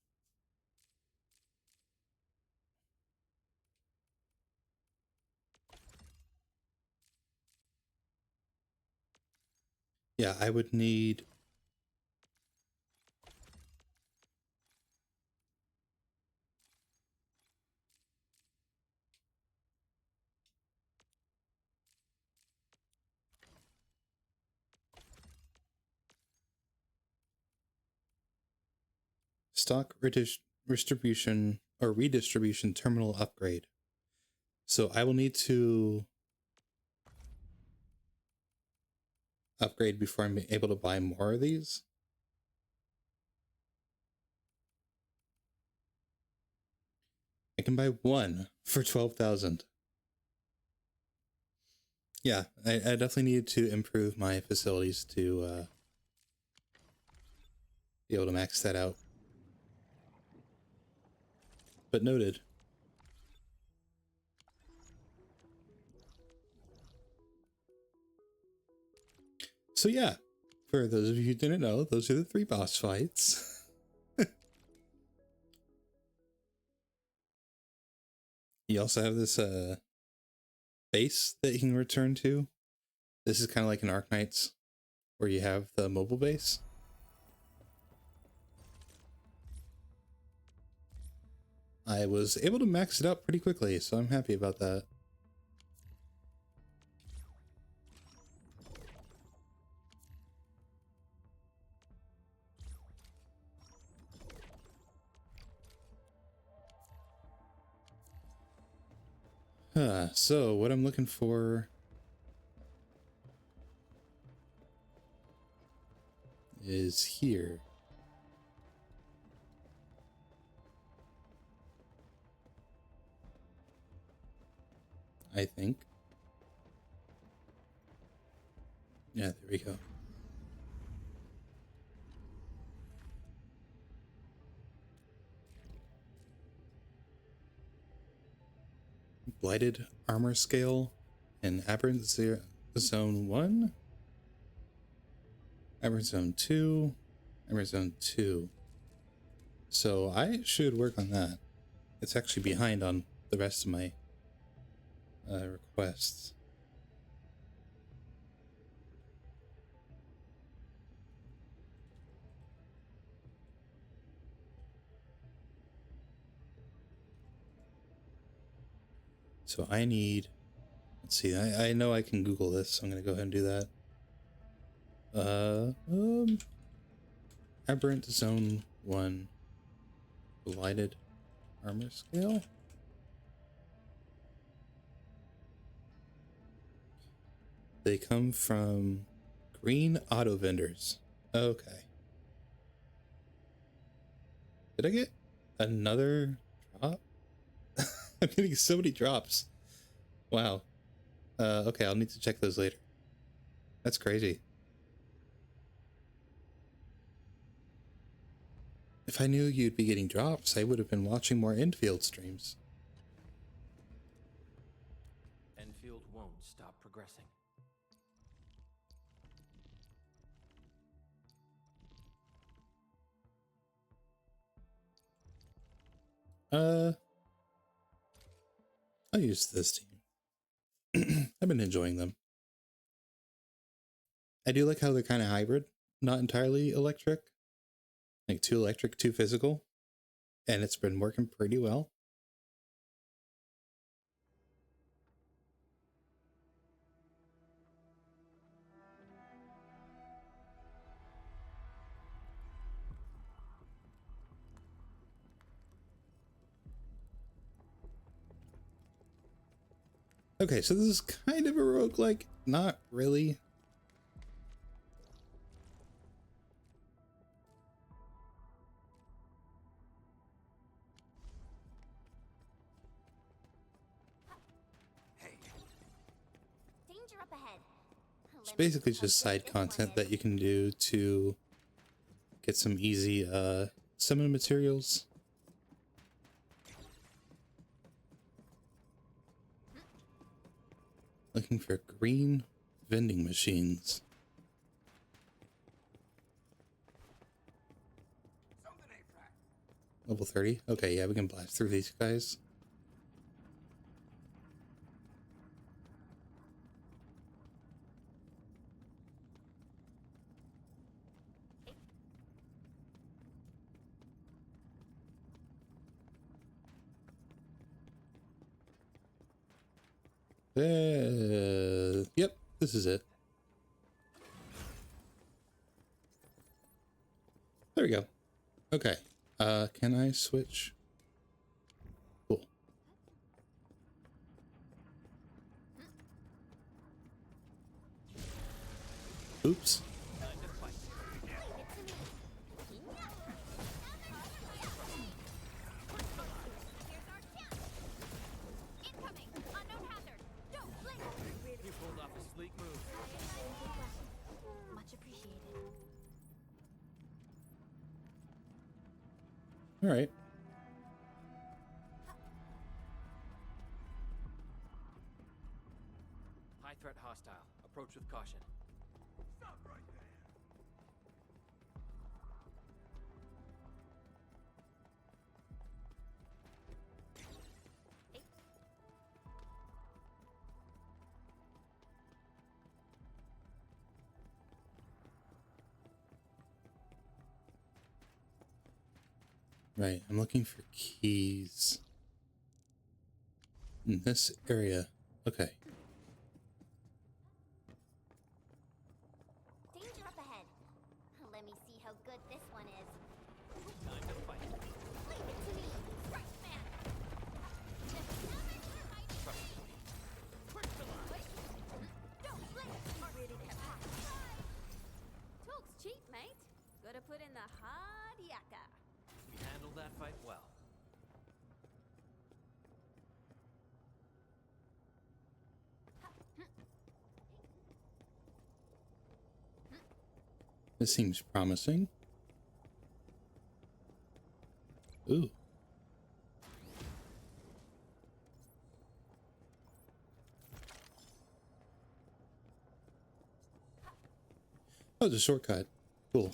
yeah, I would need stock redistribution or redistribution terminal upgrade. So I will need to upgrade before I'm able to buy more of these. I can buy one for 12,000. Yeah, I definitely need to improve my facilities to be able to max that out. But noted. So yeah, for those of you who didn't know, those are the 3 boss fights. You also have this base that you can return to. This is kind of like an Arknights, where you have the mobile base. I was able to max it out pretty quickly, so I'm happy about that. So what I'm looking for is here. I think. Yeah, there we go. Blighted armor scale and aberrant zone 1, aberrant zone 2, aberrant zone 2. So I should work on that. It's actually behind on the rest of my requests. So I need, let's see, I know I can Google this, so I'm going to go ahead and do that. Aberrant zone 1, blighted armor scale. They come from green auto vendors. Okay. Did I get another drop? I'm getting so many drops. Wow. Okay, I'll need to check those later. That's crazy. If I knew you'd be getting drops, I would have been watching more Endfield streams. Enfield won't stop progressing. I'll use this team. I've been enjoying them. I do like how they're kind of hybrid, not entirely electric. Like 2 electric, 2 physical. And it's been working pretty well. Okay, so this is kind of a roguelike. Not really. up ahead. It's basically just side content that you can do to get some easy summon materials. Looking for green vending machines. Level 30. Okay, yeah, we can blast through these guys. Yep, this is it. There we go. Okay. Can I switch? Cool. Oops. Incoming! Unknown hazard! Don't blink! You pulled off a sleek move. Much appreciated. All right. High threat hostile. Approach with caution. Right, I'm looking for keys in this area. Okay. Danger up ahead. Let me see how good this one is. Time to fight. Leave it to me. Right, man. Don't blink. Ready to pass. Talk's cheap, mate. Gotta put in the hard yakka. We handled that fight well. This seems promising. Ooh. Oh, it's a shortcut. Cool.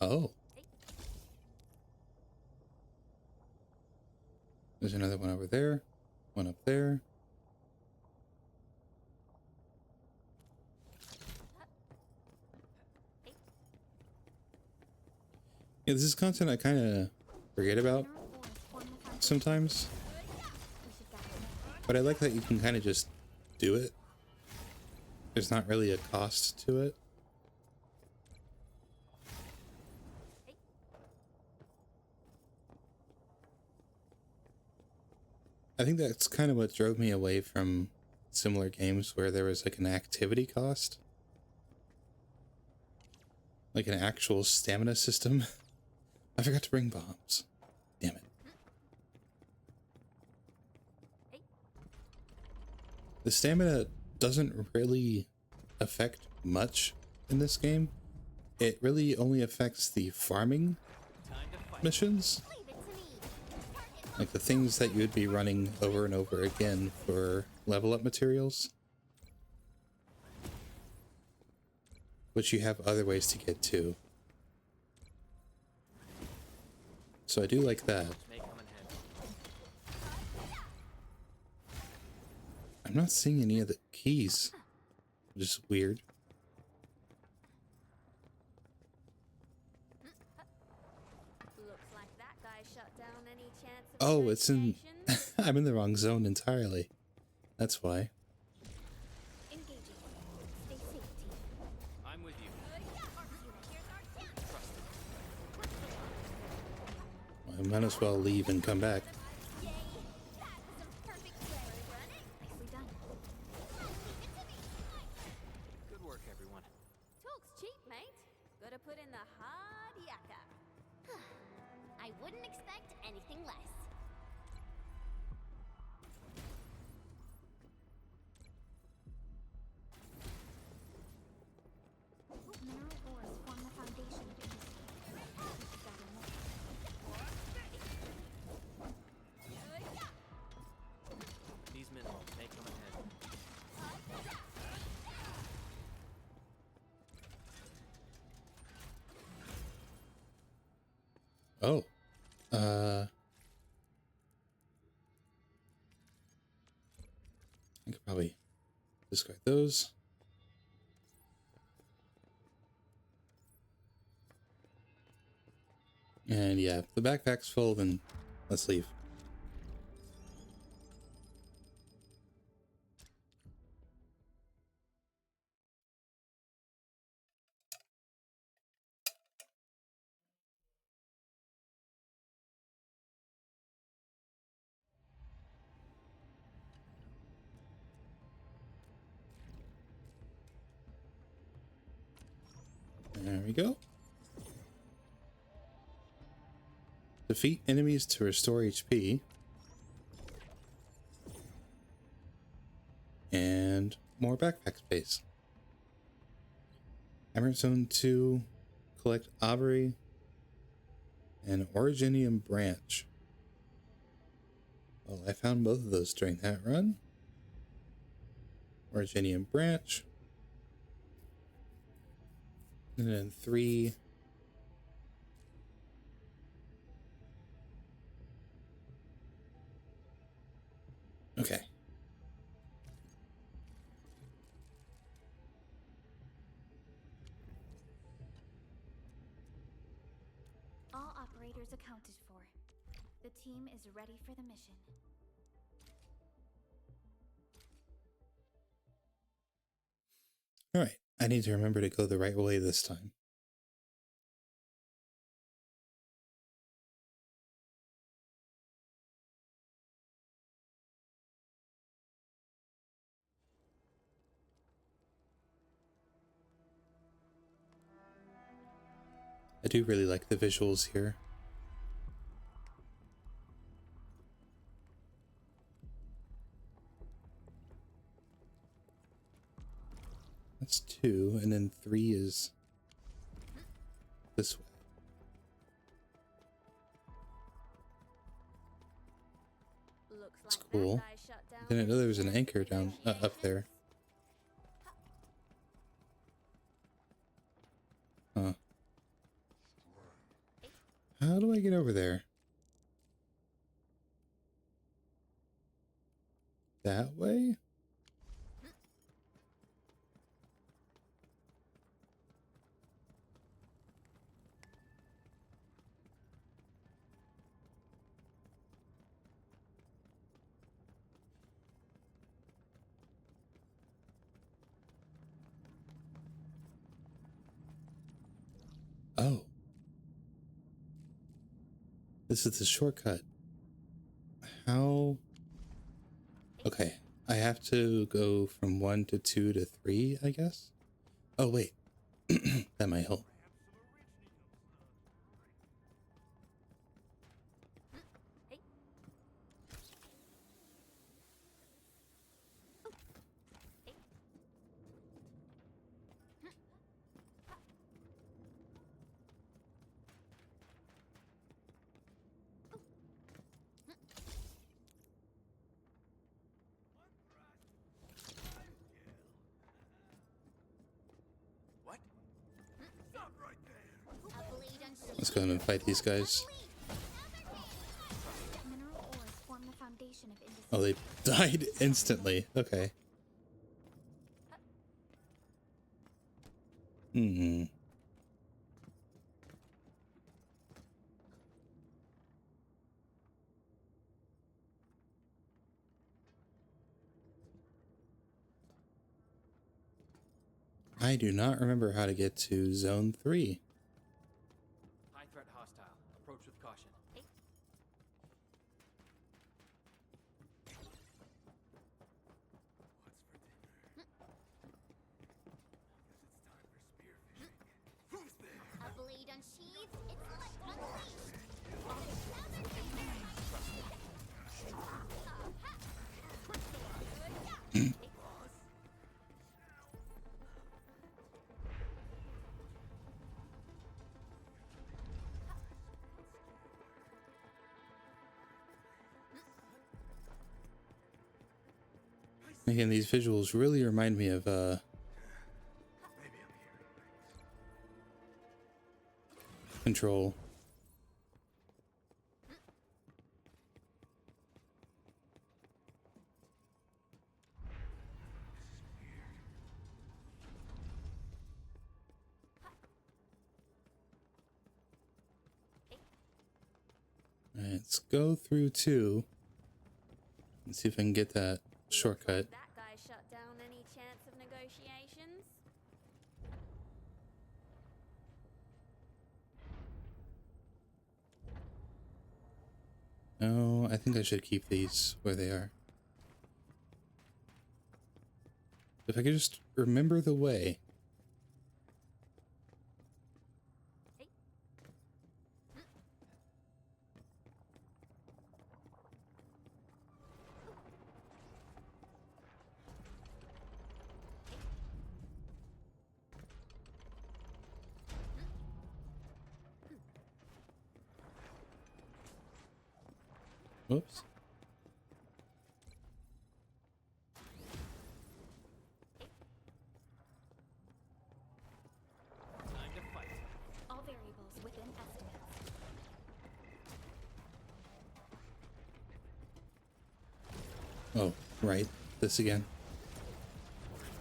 Oh. There's another one over there. One up there. Yeah, this is content I kind of forget about sometimes. But I like that you can kind of just do it. There's not really a cost to it. I think that's kind of what drove me away from similar games where there was like an activity cost. Like an actual stamina system. I forgot to bring bombs. Damn it. The stamina doesn't really affect much in this game. It really only affects the farming missions. Like the things that you would be running over and over again for level up materials. Which you have other ways to get to. So I do like that. May come in handy. I'm not seeing any of the keys. Which is weird. Looks like that guy shut down any chance of Oh, it's in... negotiations. I'm in the wrong zone entirely. That's why. Engaging. Stay safe, team. I'm with you. I might as well leave and come back. Yay! That was a perfect play. Nicely done. Good work, everyone. Talk's cheap, mate. Gotta put in the hard yakka. I wouldn't expect anything less. Oh. I could probably discard those. And yeah, if the backpack's full, then let's leave. There we go. Defeat enemies to restore HP. And more backpack space. Emerald Zone 2. Collect Aubrey and Originium Branch. Well, I found both of those during that run. Originium Branch. And then 3. Okay. All operators accounted for. The team is ready for the mission. All right. I need to remember to go the right way this time. I do really like the visuals here. That's 2, and then 3 is this way. Looks That's like cool. that guy shut down Didn't know there was an his anchor down up there. Huh. How do I get over there? That way? Oh. This is the shortcut. How? Okay. I have to go from 1 to 2 to 3, I guess? Oh, wait. That might help. What? A blade unsheathed. Let's go and fight these guys. Mineral ores form the foundation of industry. Oh, they died instantly. Okay. Hmm. I do not remember how to get to Zone 3. High threat hostile. Approach with caution. A blade unsheathed. Its light unleashed. Again, these visuals really remind me of Control. let's go through 2 and see if I can get that shortcut. That guy shut down any chance of negotiations? No, I think I should keep these where they are. If I could just remember the way. Whoops. Time to fight. All variables within estimates. Oh, right. This again.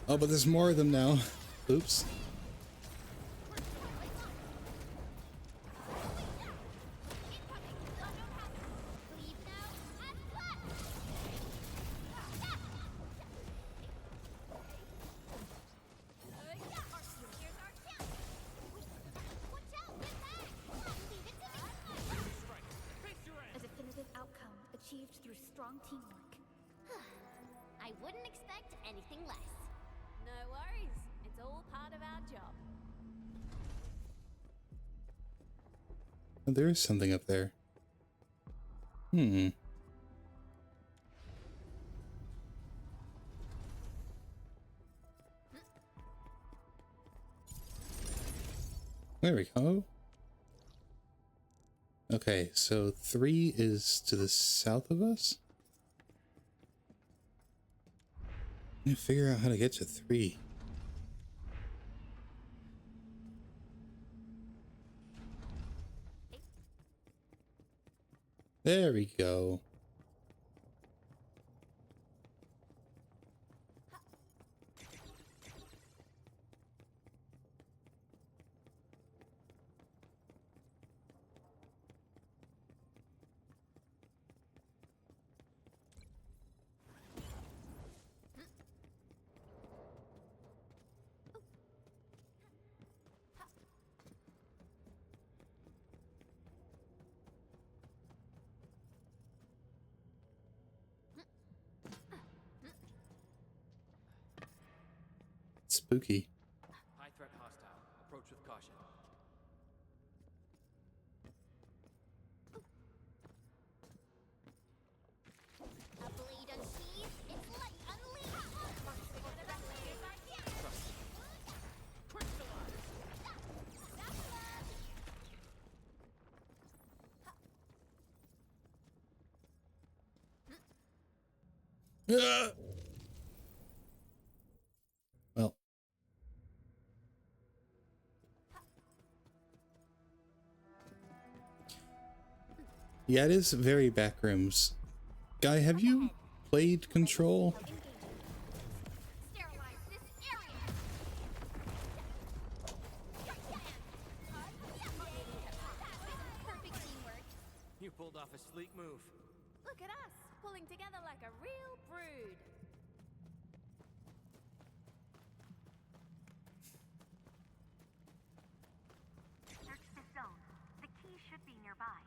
Oh, but there's more of them now. Oops. A definitive outcome achieved through strong teamwork. I wouldn't expect anything less. No worries. It's all part of our job. Oh, there is something up there. Hmm. There we go. Okay, so 3 is to the south of us? I need to figure out how to get to 3. There we go. Spooky. High threat hostile. Approach with caution. A blade unsheathed, its light unleashed. Ah! Well. Yeah, it is very backrooms. Guy, have you played Control? Sterilize this area. Perfect teamwork. You pulled off a sleek move. Look at us, pulling together like a real brood. Search this zone. The key should be nearby.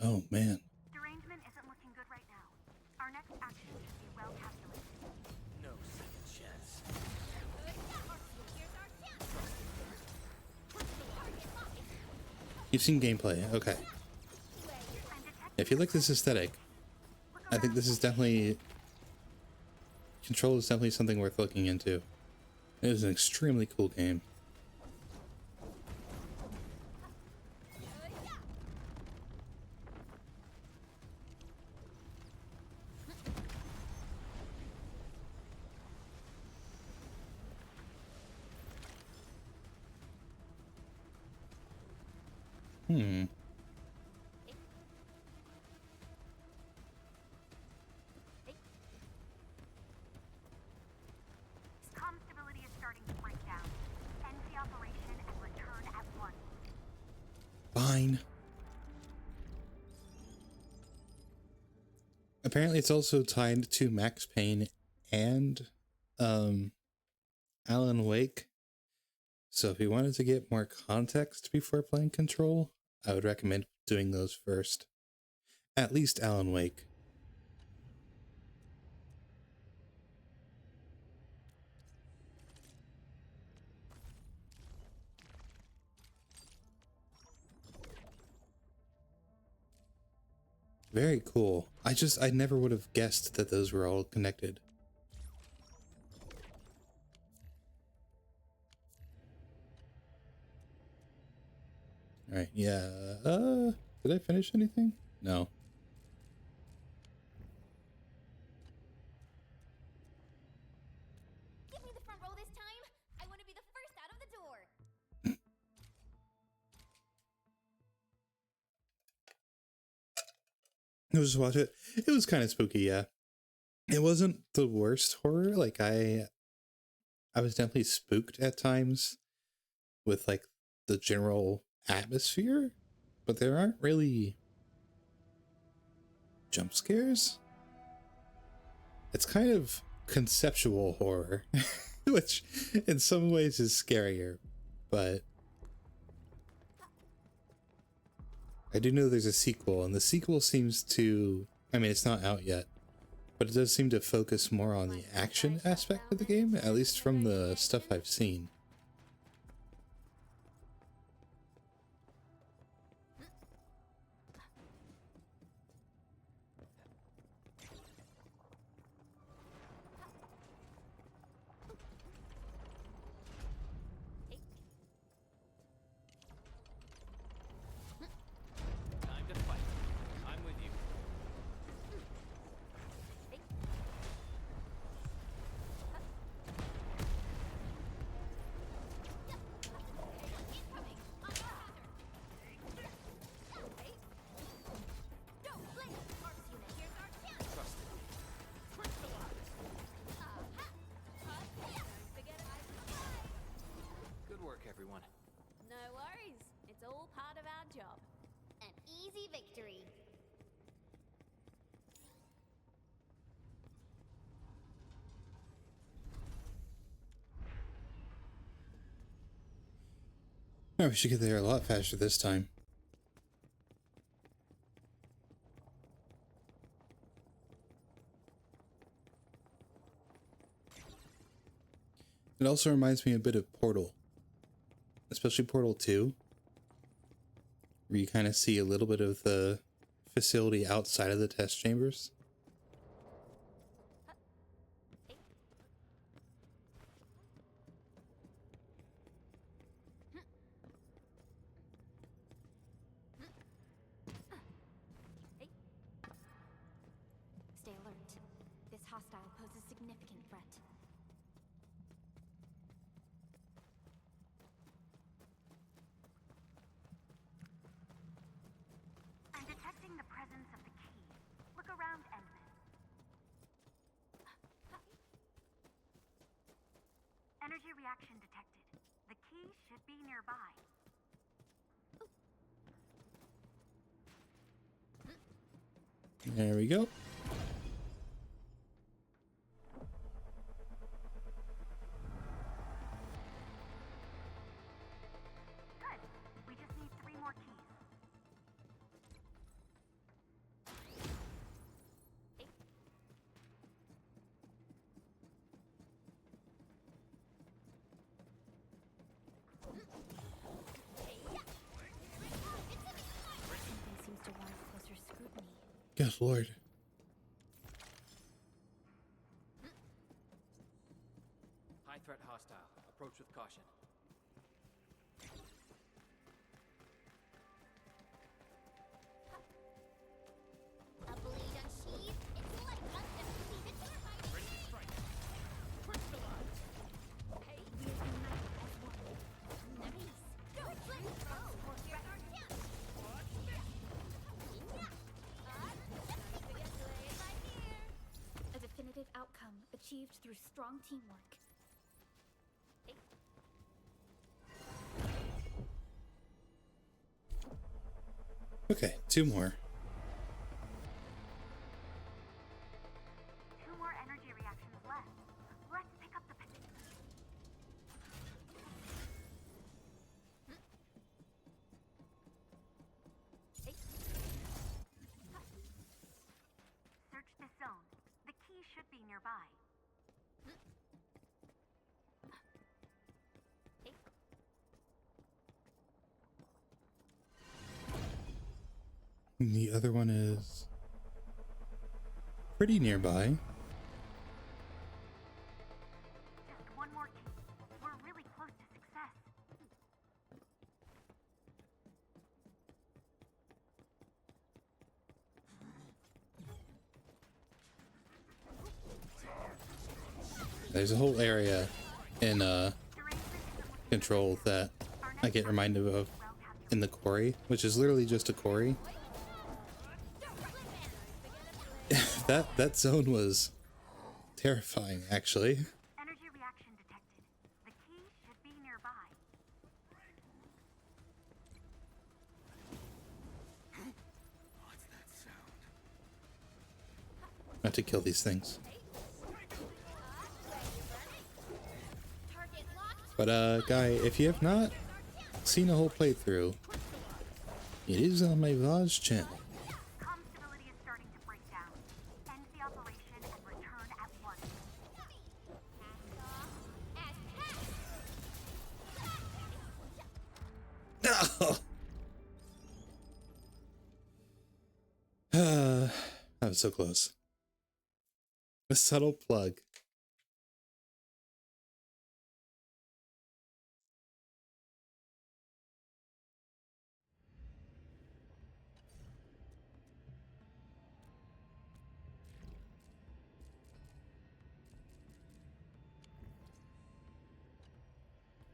Oh, man. Derangement isn't looking good right now. Our next action should be well calculated. No second chance. You've seen gameplay. Okay. If you like this aesthetic, I think this is definitely... Control is definitely something worth looking into. It is an extremely cool game. Hmm. Comm stability is starting to break down. End the operation and return at once. Fine. Apparently it's also tied to Max Payne and Alan Wake. So if you wanted to get more context before playing Control, I would recommend doing those first. At least Alan Wake. Very cool. I never would have guessed that those were all connected. Alright, yeah. Did I finish anything? No. Give me the front row this time. I want to be the first out of the door. I'll just watch it. It was kind of spooky, yeah. It wasn't the worst horror. Like I was definitely spooked at times with like the general atmosphere, but there aren't really jump scares. It's kind of conceptual horror, which in some ways is scarier, but I do know there's a sequel, and the sequel seems to, I mean, it's not out yet, but it does seem to focus more on the action aspect of the game, at least from the stuff I've seen. Time to fight. I'm with you. Incoming. On your hazard. Don't blink. Arms unit. Here's our chance. Trust me. Crystallize. Forget it. Good work, everyone. No worries. It's all part of our job. An easy victory. Oh, we should get there a lot faster this time. It also reminds me a bit of Portal, especially Portal 2, where you kind of see a little bit of the facility outside of the test chambers. Stay alert. This hostile poses significant threat. I'm detecting the presence of the key. Look around, Endman. Energy reaction detected. The key should be nearby. There we go. Good. We just need 3 more keys. Something seems to warrant closer scrutiny. Good lord. High threat hostile. Approach with caution. A blade unsheathed. It's like us defeated firefighter. Ready to strike. Crystallize. Hey, we are united as one. Nice. Don't blink. Oh, here's our chance. Watch this. Forget to lay it right here. A definitive outcome achieved through strong teamwork. Okay, 2 more. And the other one is pretty nearby. Just one more key. We're really close to success. There's a whole area in Control that I get reminded of in the quarry, which is literally just a quarry. that zone was terrifying, actually. Energy reaction detected. The key should be nearby. I have to kill these things. But guy, if you have not seen a whole playthrough, it is on my VOD's channel. Comm stability is starting to break down. End the operation and return at once. I was so close. A subtle plug.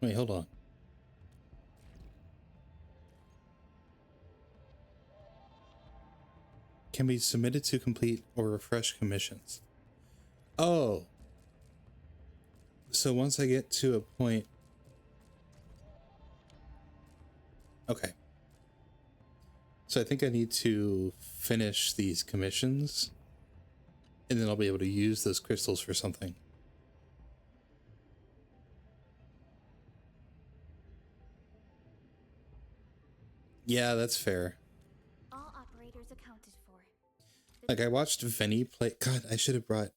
Wait, hold on. Can be submitted to complete or refresh commissions. Oh. So once I get to a point... Okay. So I think I need to finish these commissions, and then I'll be able to use those crystals for something. Yeah, that's fair. All operators accounted for. Like, I watched Vinny play... God, I should have brought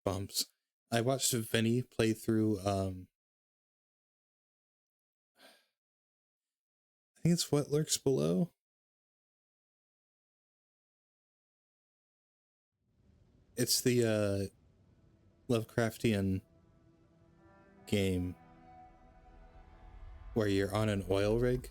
bumps. I watched Vinny play through, I think it's What Lurks Below. It's the, Lovecraftian game where you're on an oil rig.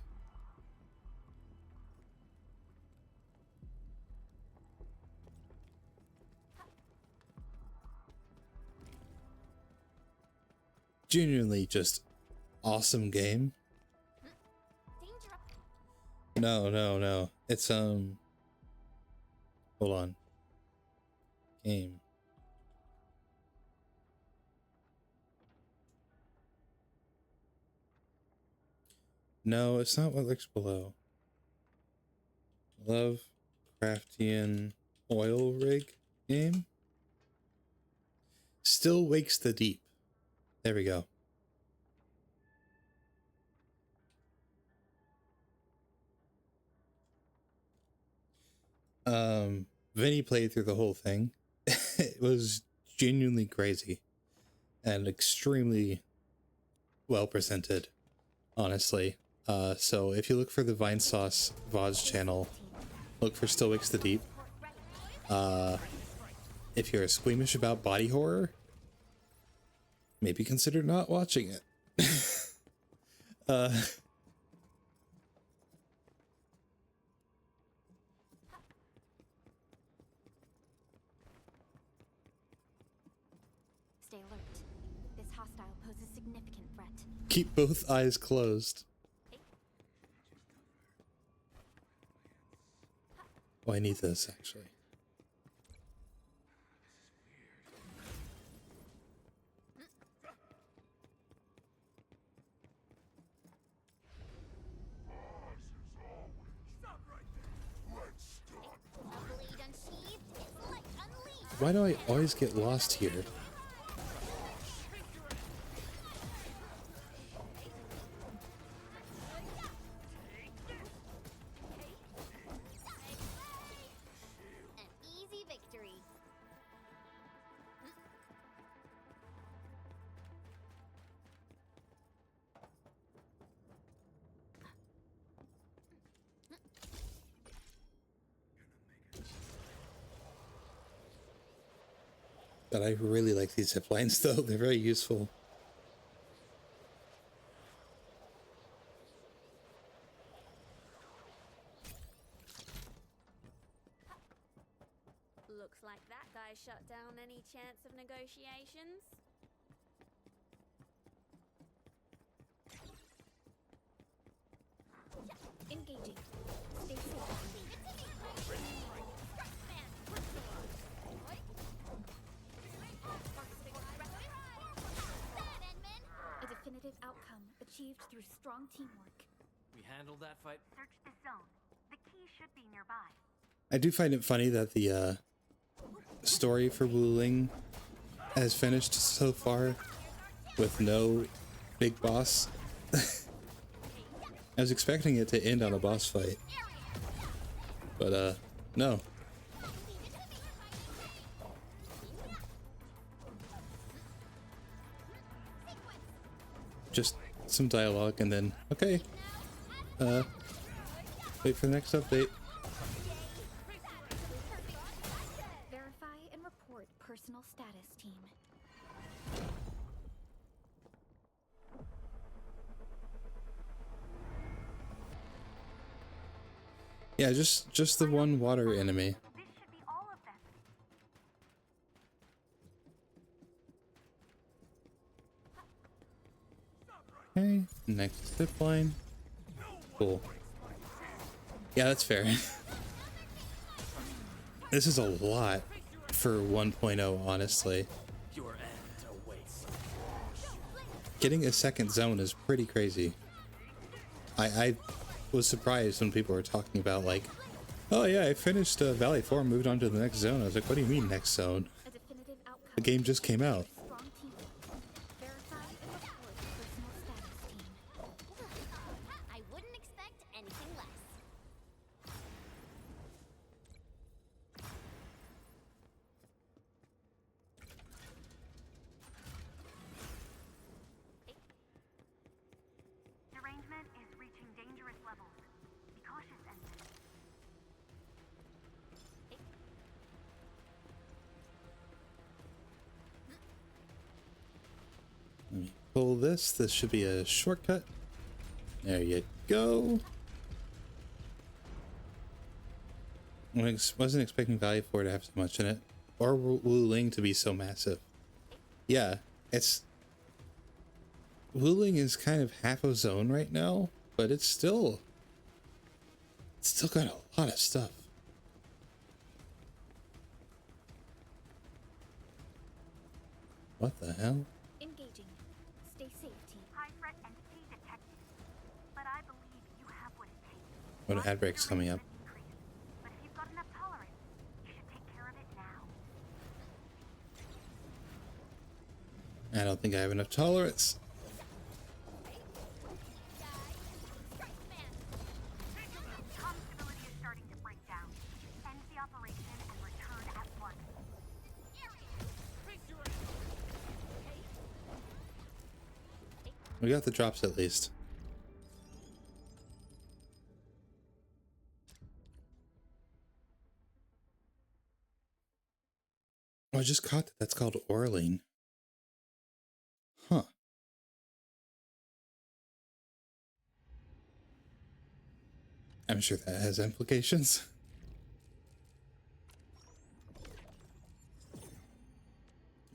Genuinely just awesome game. No. It's hold on. Game. No, it's not What Lurks Below. Lovecraftian oil rig game. Still Wakes the Deep. There we go. Vinny played through the whole thing. It was genuinely crazy and extremely well presented, honestly. So if you look for the Vine Sauce VOD's channel, look for Still Wakes the Deep. If you're squeamish about body horror, maybe consider not watching it. Stay alert. This hostile poses significant threat. Keep both eyes closed. Oh, I need this, actually. Why do I always get lost here? An easy victory. But I really like these zip lines, though. They're very useful. Looks like that guy shut down any chance of negotiations. Engaging. Stay safe. A definitive outcome achieved through strong teamwork. We handled that fight. Search the zone. The key should be nearby. I do find it funny that the story for Wuling has finished so far with no big boss. I was expecting it to end on a boss fight, but no. Just some dialogue and then, okay, wait for the next update. Verify and report personal status, team. Yeah, just the one water enemy. This should be all of them. Okay, next zip line. Cool. Yeah, that's fair. This is a lot for 1.0, honestly. Your end awaits. Getting a second zone is pretty crazy. I was surprised when people were talking about, like, oh yeah, I finished Valley 4 and moved on to the next zone. I was like, what do you mean next zone? A definitive outcome. The game just came out. Strong teamwork. Verify and report personal status, team. I wouldn't expect anything less. Derangement is reaching dangerous levels. Be cautious, Endfield. Let me pull this. This should be a shortcut. There you go. I wasn't expecting Valley 4 to have so much in it, or Wuling to be so massive. Yeah, Wuling is kind of half a zone right now, but it's still got a lot of stuff. What the hell? Engaging. Stay safe, team. High threat entity detected. But I believe you have what it takes. What ad break's coming up? Increase. But if you've got enough tolerance, you should take care of it now. I don't think I have enough tolerance. Comm stability is starting to break down. End the operation and return at once. We got the drops at least. Oh, I just caught that. That's called Orling. Huh. I'm sure that has implications.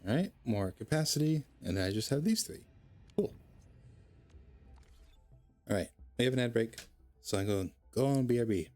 All right, more capacity, and then I just have these three. Cool. All right, we have an ad break, so I'm going to go on BRB.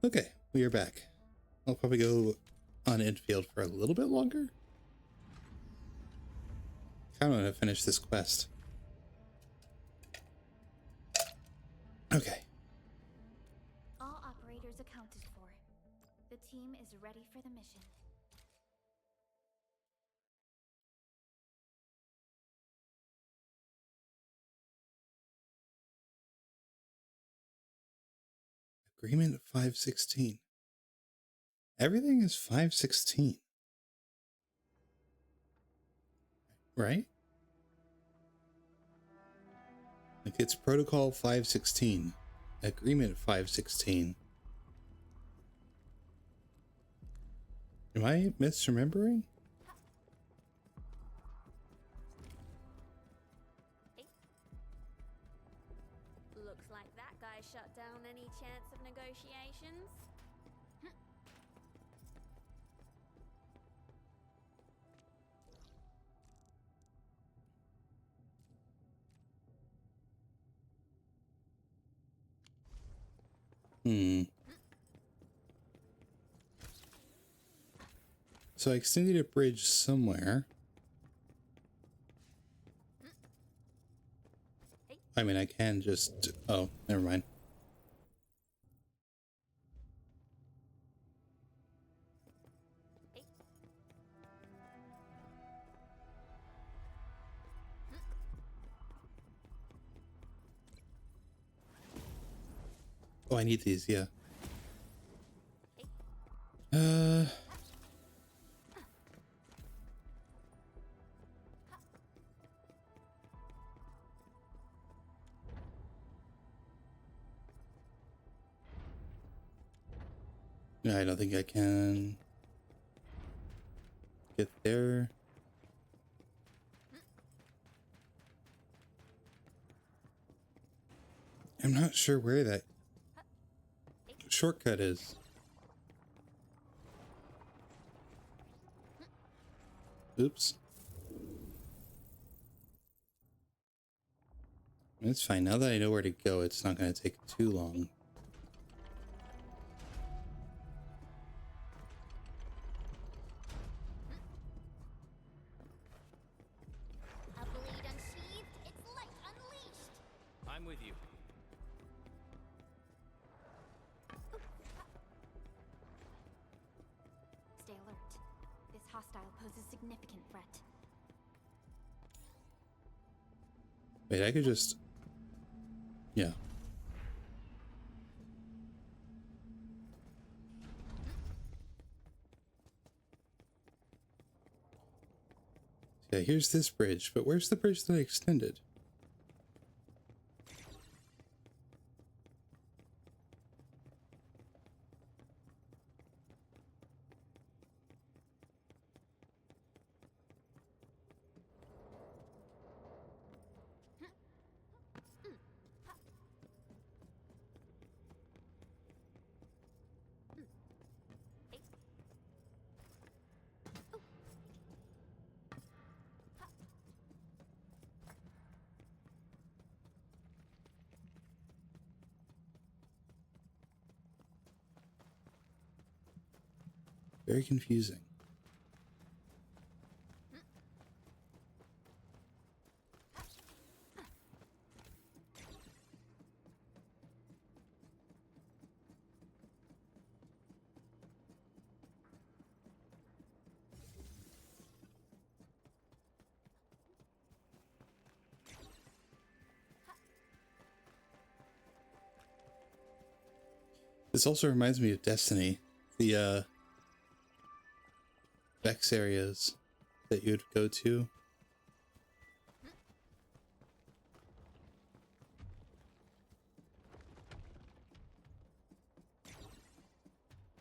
Okay, we are back. I'll probably go on Endfield for a little bit longer. I want to finish this quest. Okay. All operators accounted for. The team is ready for the mission. Agreement 516. Everything is 516. Right? Like it's protocol 516. Agreement 516. Am I misremembering? Looks like that guy shut down any chance of negotiations. So I extended a bridge somewhere. I mean, I can just... Oh, never mind. Oh, I need these, yeah. No, I don't think I can get there. I'm not sure where that shortcut is. Oops. It's fine. Now that I know where to go, it's not going to take too long. A blade unsheathed, its light unleashed. I'm with you. Stay alert. This hostile poses significant threat. Wait, I could just... Yeah. Yeah, here's this bridge, but where's the bridge that I extended? Very confusing. This also reminds me of Destiny. The Vex areas that you'd go to.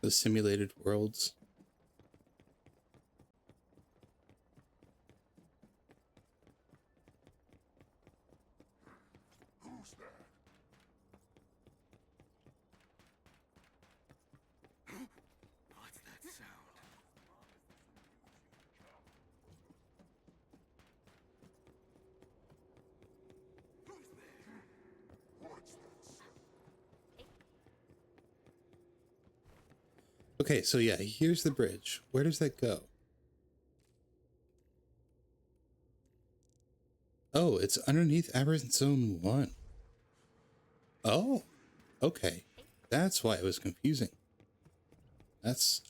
The simulated worlds. What's that sound? Okay, so yeah, here's the bridge. Where does that go? Oh, it's underneath Aberrant Zone 1. Oh, okay. That's why it was confusing. That's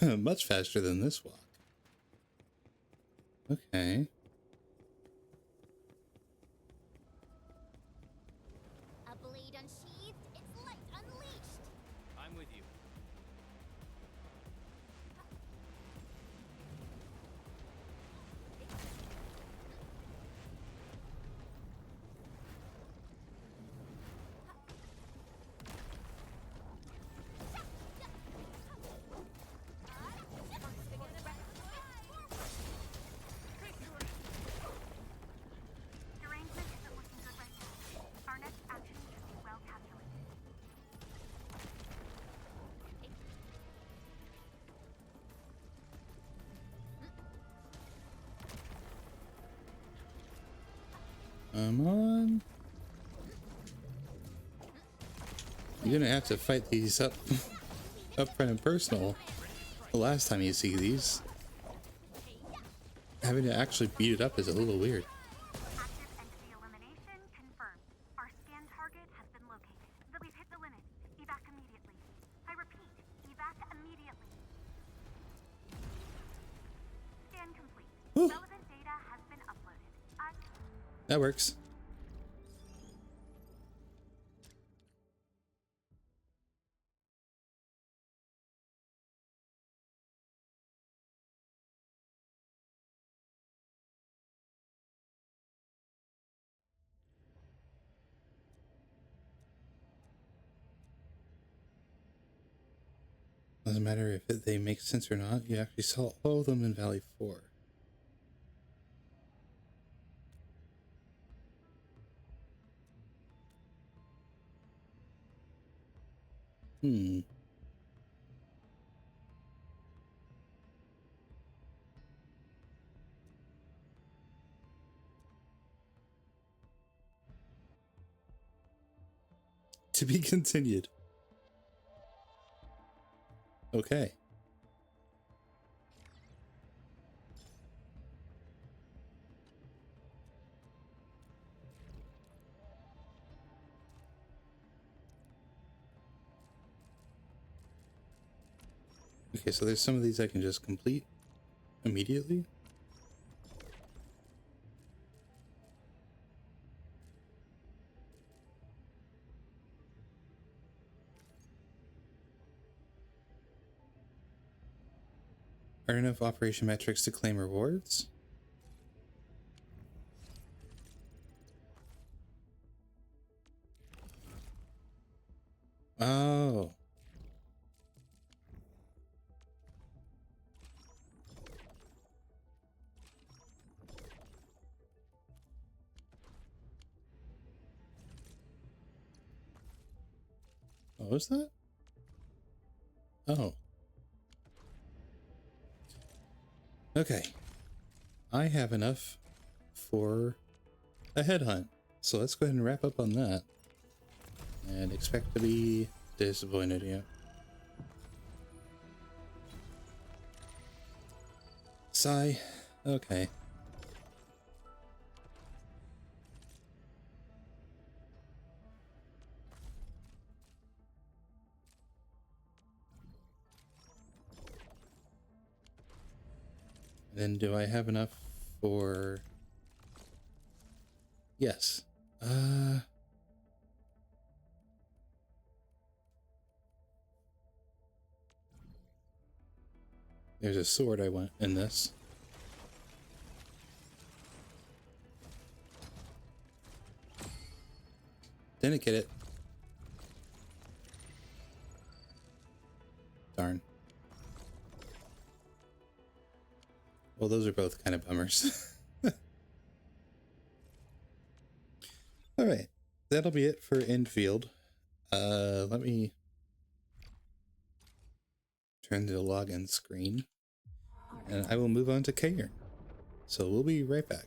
much faster than this walk. Okay. A blade unsheathed, its light unleashed. I'm with you. The arrangement isn't looking good right now. Our next action should be well calculated. Come on. You're gonna have to fight these up front and personal. The last time you see these, having to actually beat it up is a little weird. Active entity elimination confirmed. Our scan target has been located. We've hit the limit. Evac immediately. I repeat, evac immediately. Scan complete. Whew. Relevant data has been uploaded. That works. Doesn't matter if they make sense or not. You actually saw all of them in Valley 4. Hmm. To be continued. Okay. Okay, so there's some of these I can just complete immediately. Earn enough operation metrics to claim rewards. Oh. What was that? Oh. Okay. I have enough for a headhunt. So let's go ahead and wrap up on that. And expect to be disappointed, yeah. Sigh. Okay. Then do I have enough for... Yes. There's a sword I want in this. Didn't get it. Darn. Well, those are both kind of bummers. All right, that'll be it for Endfield. Let me turn to the login screen, and I will move on to Cairn. So we'll be right back.